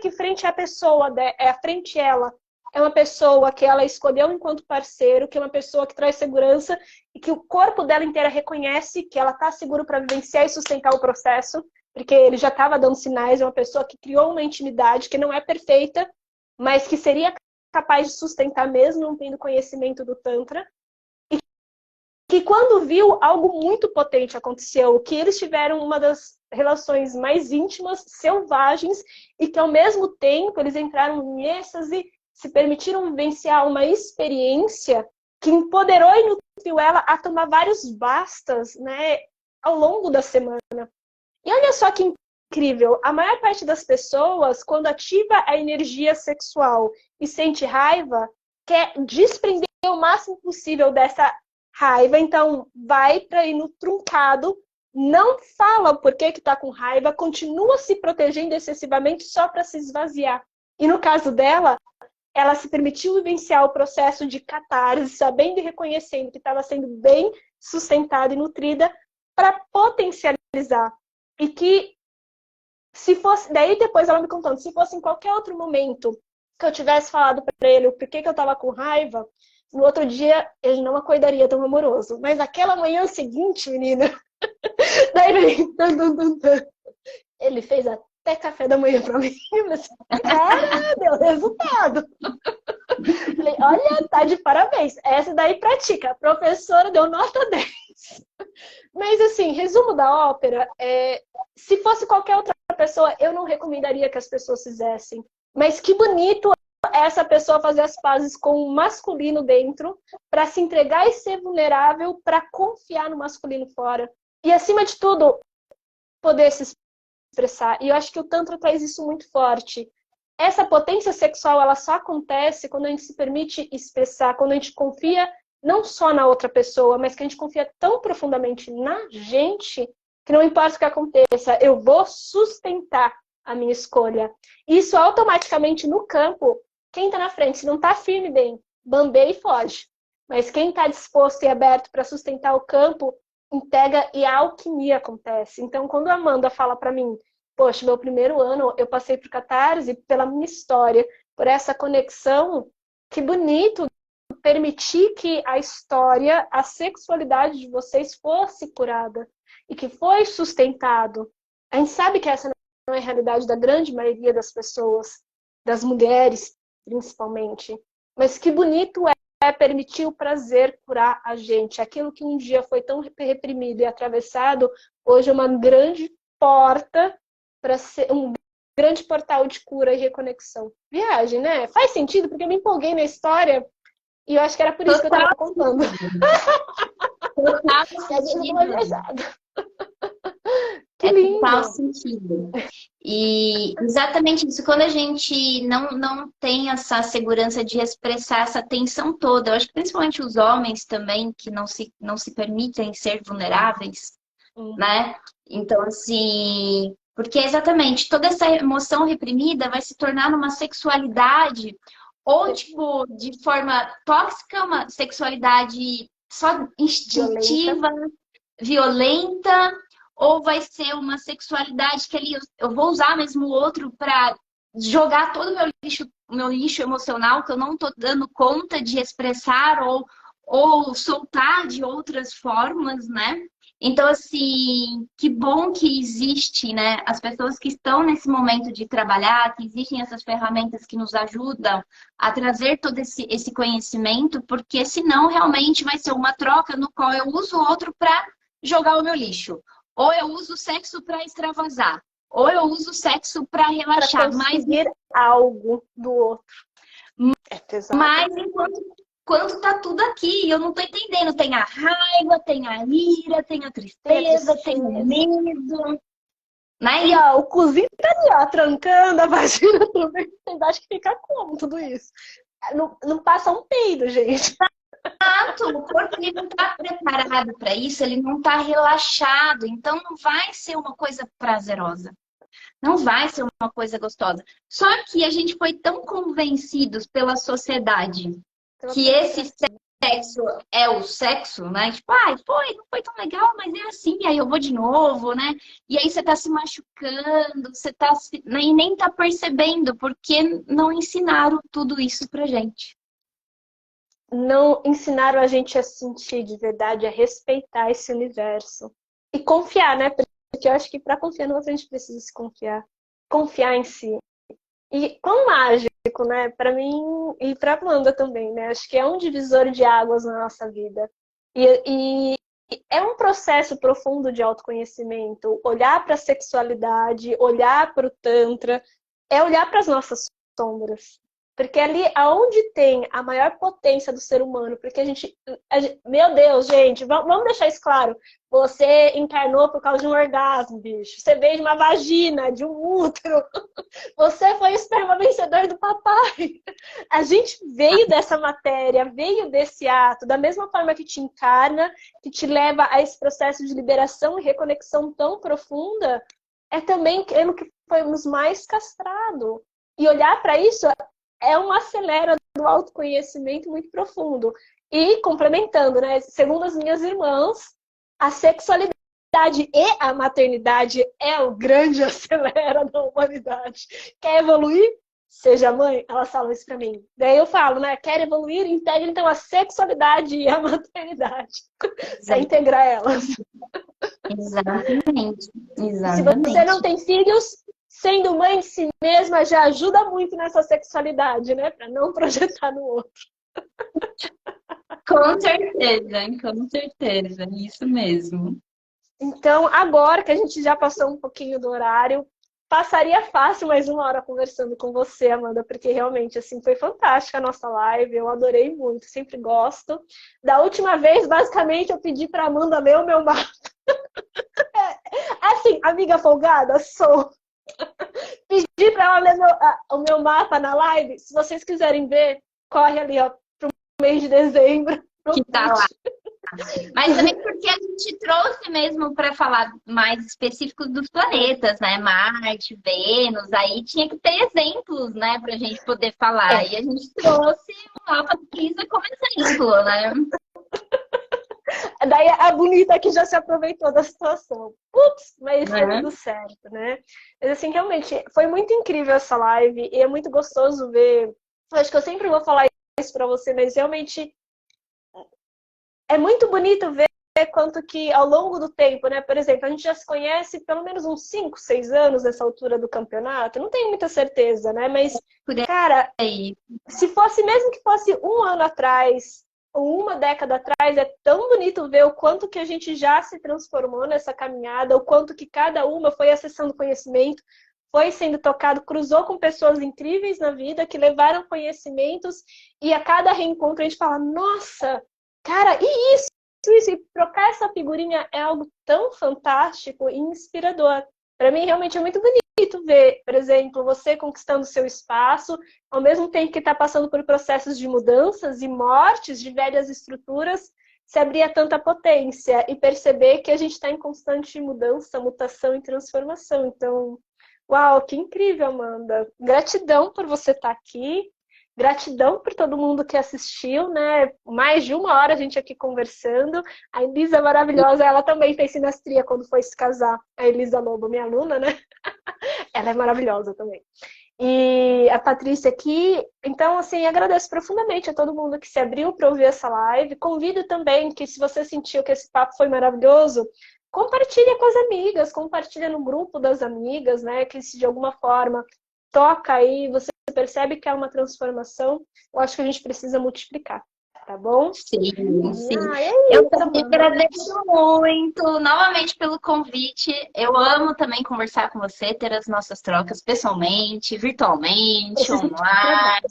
que frente à pessoa, frente a ela, é uma pessoa que ela escolheu enquanto parceiro, que é uma pessoa que traz segurança e que o corpo dela inteira reconhece que ela está segura para vivenciar e sustentar o processo, porque ele já estava dando sinais, é uma pessoa que criou uma intimidade que não é perfeita, mas que seria capaz de sustentar mesmo não tendo conhecimento do Tantra. E que quando viu, algo muito potente aconteceu, que eles tiveram uma das relações mais íntimas, selvagens, e que ao mesmo tempo eles entraram em êxtase, se permitiram vivenciar uma experiência que empoderou e nutriu ela a tomar vários bastas, né, ao longo da semana. E olha só que incrível, a maior parte das pessoas, quando ativa a energia sexual e sente raiva, quer desprender o máximo possível dessa raiva, então vai para ir no truncado, não fala por que está com raiva, continua se protegendo excessivamente só para se esvaziar. E no caso dela, ela se permitiu vivenciar o processo de catarse, sabendo e reconhecendo que estava sendo bem sustentada e nutrida para potencializar. E que se fosse, daí depois ela me contando, se fosse em qualquer outro momento, que eu tivesse falado para ele o porquê que eu estava com raiva, no outro dia ele não acordaria tão amoroso. Mas naquela manhã seguinte, menina, daí ele fez até café da manhã para mim. Eu falei assim, cara, deu resultado. Falei, olha, tá de parabéns. Essa daí pratica. A professora deu nota 10. Mas assim, resumo da ópera, se fosse qualquer outra pessoa, eu não recomendaria que as pessoas fizessem. Mas que bonito essa pessoa fazer as pazes com o masculino dentro, para se entregar e ser vulnerável, para confiar no masculino fora. E acima de tudo, poder se expressar. E eu acho que o Tantra traz isso muito forte. Essa potência sexual, ela só acontece quando a gente se permite expressar, quando a gente confia não só na outra pessoa, mas que a gente confia tão profundamente na gente, que não importa o que aconteça, eu vou sustentar a minha escolha. Isso automaticamente no campo, quem está na frente, se não está firme bem, bambeia e foge. Mas quem está disposto e aberto para sustentar o campo, integra e a alquimia acontece. Então, quando a Amanda fala para mim, poxa, meu primeiro ano eu passei por catarse pela minha história, por essa conexão, que bonito permitir que a história, a sexualidade de vocês fosse curada e que foi sustentado. A gente sabe que essa não é a realidade da grande maioria das pessoas, das mulheres principalmente, mas que bonito é permitir o prazer curar a gente. Aquilo que um dia foi tão reprimido e atravessado, hoje é uma grande porta para ser um grande portal de cura e reconexão. Viagem, né? Faz sentido, porque eu me empolguei na história e eu acho que era por isso que eu estava contando. Que lindo. Total sentido. E exatamente isso, quando a gente não tem essa segurança de expressar essa tensão toda, eu acho que principalmente os homens também, que não se permitem ser vulneráveis, né? Então, assim, porque exatamente toda essa emoção reprimida vai se tornar numa sexualidade, ou tipo, de forma tóxica, uma sexualidade só instintiva, violenta, ou vai ser uma sexualidade que ali eu vou usar mesmo o outro para jogar todo o meu lixo emocional que eu não estou dando conta de expressar ou soltar de outras formas, né? Então, assim, que bom que existe, né? As pessoas que estão nesse momento de trabalhar, que existem essas ferramentas que nos ajudam a trazer todo esse conhecimento, porque senão realmente vai ser uma troca no qual eu uso o outro para jogar o meu lixo. Ou eu uso o sexo para extravasar. Ou eu uso o sexo para relaxar. Pra conseguir algo do outro. É pesado. Mas enquanto tá tudo aqui, eu não tô entendendo. Tem a raiva, tem a ira, tem a tristeza, tem o medo. Né? E ó, o cozinho tá ali, ó, trancando a vagina também. Vocês acham que fica como tudo isso? Não passa um peido, gente. Exato, o corpo ele não está preparado para isso, ele não está relaxado, então não vai ser uma coisa prazerosa, não vai ser uma coisa gostosa. Só que a gente foi tão convencidos pela sociedade que esse sexo é o sexo, né? Tipo, não foi tão legal, mas é assim, aí eu vou de novo, né? E aí você tá se machucando, e nem tá percebendo, porque não ensinaram tudo isso pra gente. Não ensinaram a gente a sentir de verdade, a respeitar esse universo. E confiar, né? Porque eu acho que para confiar no outro a gente precisa se confiar. Confiar em si. E quão mágico, né? Para mim e para Amanda também, né? Acho que é um divisor de águas na nossa vida. E é um processo profundo de autoconhecimento. Olhar para a sexualidade, olhar para o Tantra, é olhar para as nossas sombras. Porque ali, aonde tem a maior potência do ser humano, porque a gente meu Deus, gente, vamos deixar isso claro. Você encarnou por causa de um orgasmo, bicho. Você veio de uma vagina, de um útero. Você foi o esperma vencedor do papai. A gente veio dessa matéria, veio desse ato, da mesma forma que te encarna, que te leva a esse processo de liberação e reconexão tão profunda, é também aquilo que fomos mais castrado. E olhar para isso é um acelera do autoconhecimento muito profundo. E complementando, né? Segundo as minhas irmãs, a sexualidade e a maternidade é o grande acelera da humanidade. Quer evoluir? seja mãe, elas falam isso pra mim. Daí eu falo, né? Quer evoluir? Integre então a sexualidade e a maternidade pra integrar elas. Exatamente. Se você não Exatamente. tem filhos, sendo mãe de si mesma já ajuda muito nessa sexualidade, né? Pra não projetar no outro. Com certeza, isso mesmo. Então, agora que a gente já passou um pouquinho do horário, passaria fácil mais uma hora conversando com você, Amanda, porque realmente, assim, foi fantástica a nossa live, eu adorei muito, sempre gosto. Da última vez, basicamente, eu pedi para Amanda ler o meu mapa. Assim, amiga folgada, sou. Pedi para ela ler o meu mapa na live. Se vocês quiserem ver, corre ali, ó, pro mês de dezembro. Que tá lá. Mas também porque a gente trouxe mesmo para falar mais específicos dos planetas, né? Marte, Vênus, aí tinha que ter exemplos, né, pra gente poder falar. E a gente trouxe o mapa do Lisa como exemplo, né? Daí a bonita que já se aproveitou da situação. Ups, mas deu tudo certo, né? Mas assim, realmente, foi muito incrível essa live e é muito gostoso ver. Eu acho que eu sempre vou falar isso pra você, mas realmente é muito bonito ver quanto que ao longo do tempo, né? Por exemplo, a gente já se conhece pelo menos uns 5, 6 anos nessa altura do campeonato. Não tenho muita certeza, né? Mas, cara, se fosse mesmo que fosse um ano atrás ou uma década atrás, é tão bonito ver o quanto que a gente já se transformou nessa caminhada, o quanto que cada uma foi acessando conhecimento, foi sendo tocado, cruzou com pessoas incríveis na vida que levaram conhecimentos e a cada reencontro a gente fala, nossa, cara, e isso, e trocar essa figurinha é algo tão fantástico e inspirador. Para mim, realmente é muito bonito ver, por exemplo, você conquistando seu espaço, ao mesmo tempo que está passando por processos de mudanças e mortes de velhas estruturas, se abrir a tanta potência e perceber que a gente está em constante mudança, mutação e transformação. Então, uau, que incrível, Amanda. Gratidão por você estar aqui. Gratidão por todo mundo que assistiu, né? Mais de uma hora a gente aqui conversando. A Elisa é maravilhosa, ela também fez sinastria quando foi se casar. A Elisa Lobo, minha aluna, né? Ela é maravilhosa também. E a Patrícia aqui. Então, assim, agradeço profundamente a todo mundo que se abriu para ouvir essa live. Convido também que, se você sentiu que esse papo foi maravilhoso, compartilha com as amigas, compartilha no grupo das amigas, né? Que se de alguma forma toca aí, você percebe que há uma transformação, eu acho que a gente precisa multiplicar, tá bom? Sim, sim. É Eu também agradeço muito, novamente, pelo convite. Eu amo também conversar com você, ter as nossas trocas pessoalmente, virtualmente, online.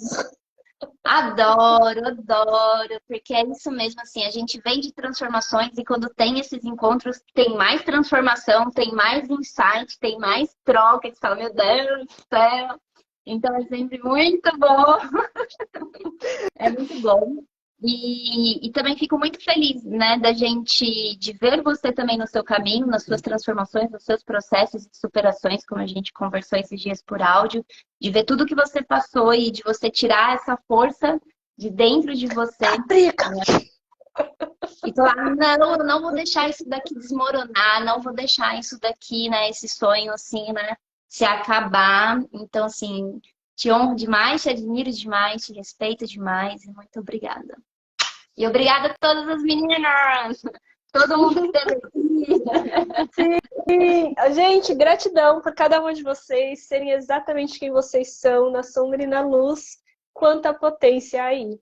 Adoro, adoro, porque é isso mesmo, assim, a gente vem de transformações e quando tem esses encontros, tem mais transformação, tem mais insight, tem mais troca, que você fala, meu Deus do céu. Então é sempre muito bom. É muito bom. E também fico muito feliz, né, de ver você também no seu caminho, nas suas transformações, nos seus processos de superações, como a gente conversou esses dias por áudio, de ver tudo que você passou e de você tirar essa força de dentro de você. E falar, não, eu não vou deixar isso daqui desmoronar, não vou deixar isso daqui, né, esse sonho, assim, né, se acabar. Então, assim, te honro demais, te admiro demais, te respeito demais e muito obrigada. E obrigada a todas as meninas, todo mundo que esteve aqui. Sim, gente, gratidão por cada uma de vocês serem exatamente quem vocês são, na sombra e na luz, quanta potência aí.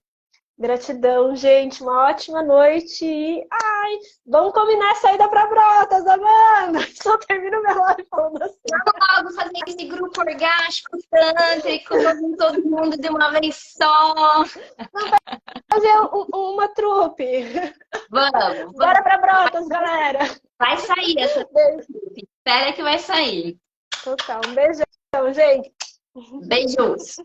Gratidão, gente. Uma ótima noite. E, ai, vamos combinar a saída para Brotas, Amanda. Só termino minha live falando assim. Vamos logo fazer esse grupo orgástico, tântrico, com todo mundo de uma vez só. Vamos fazer uma trupe. Vamos. Bora para Brotas, galera. Vai sair essa trupe. Espera que vai sair. Total. Um beijão, gente. Beijos.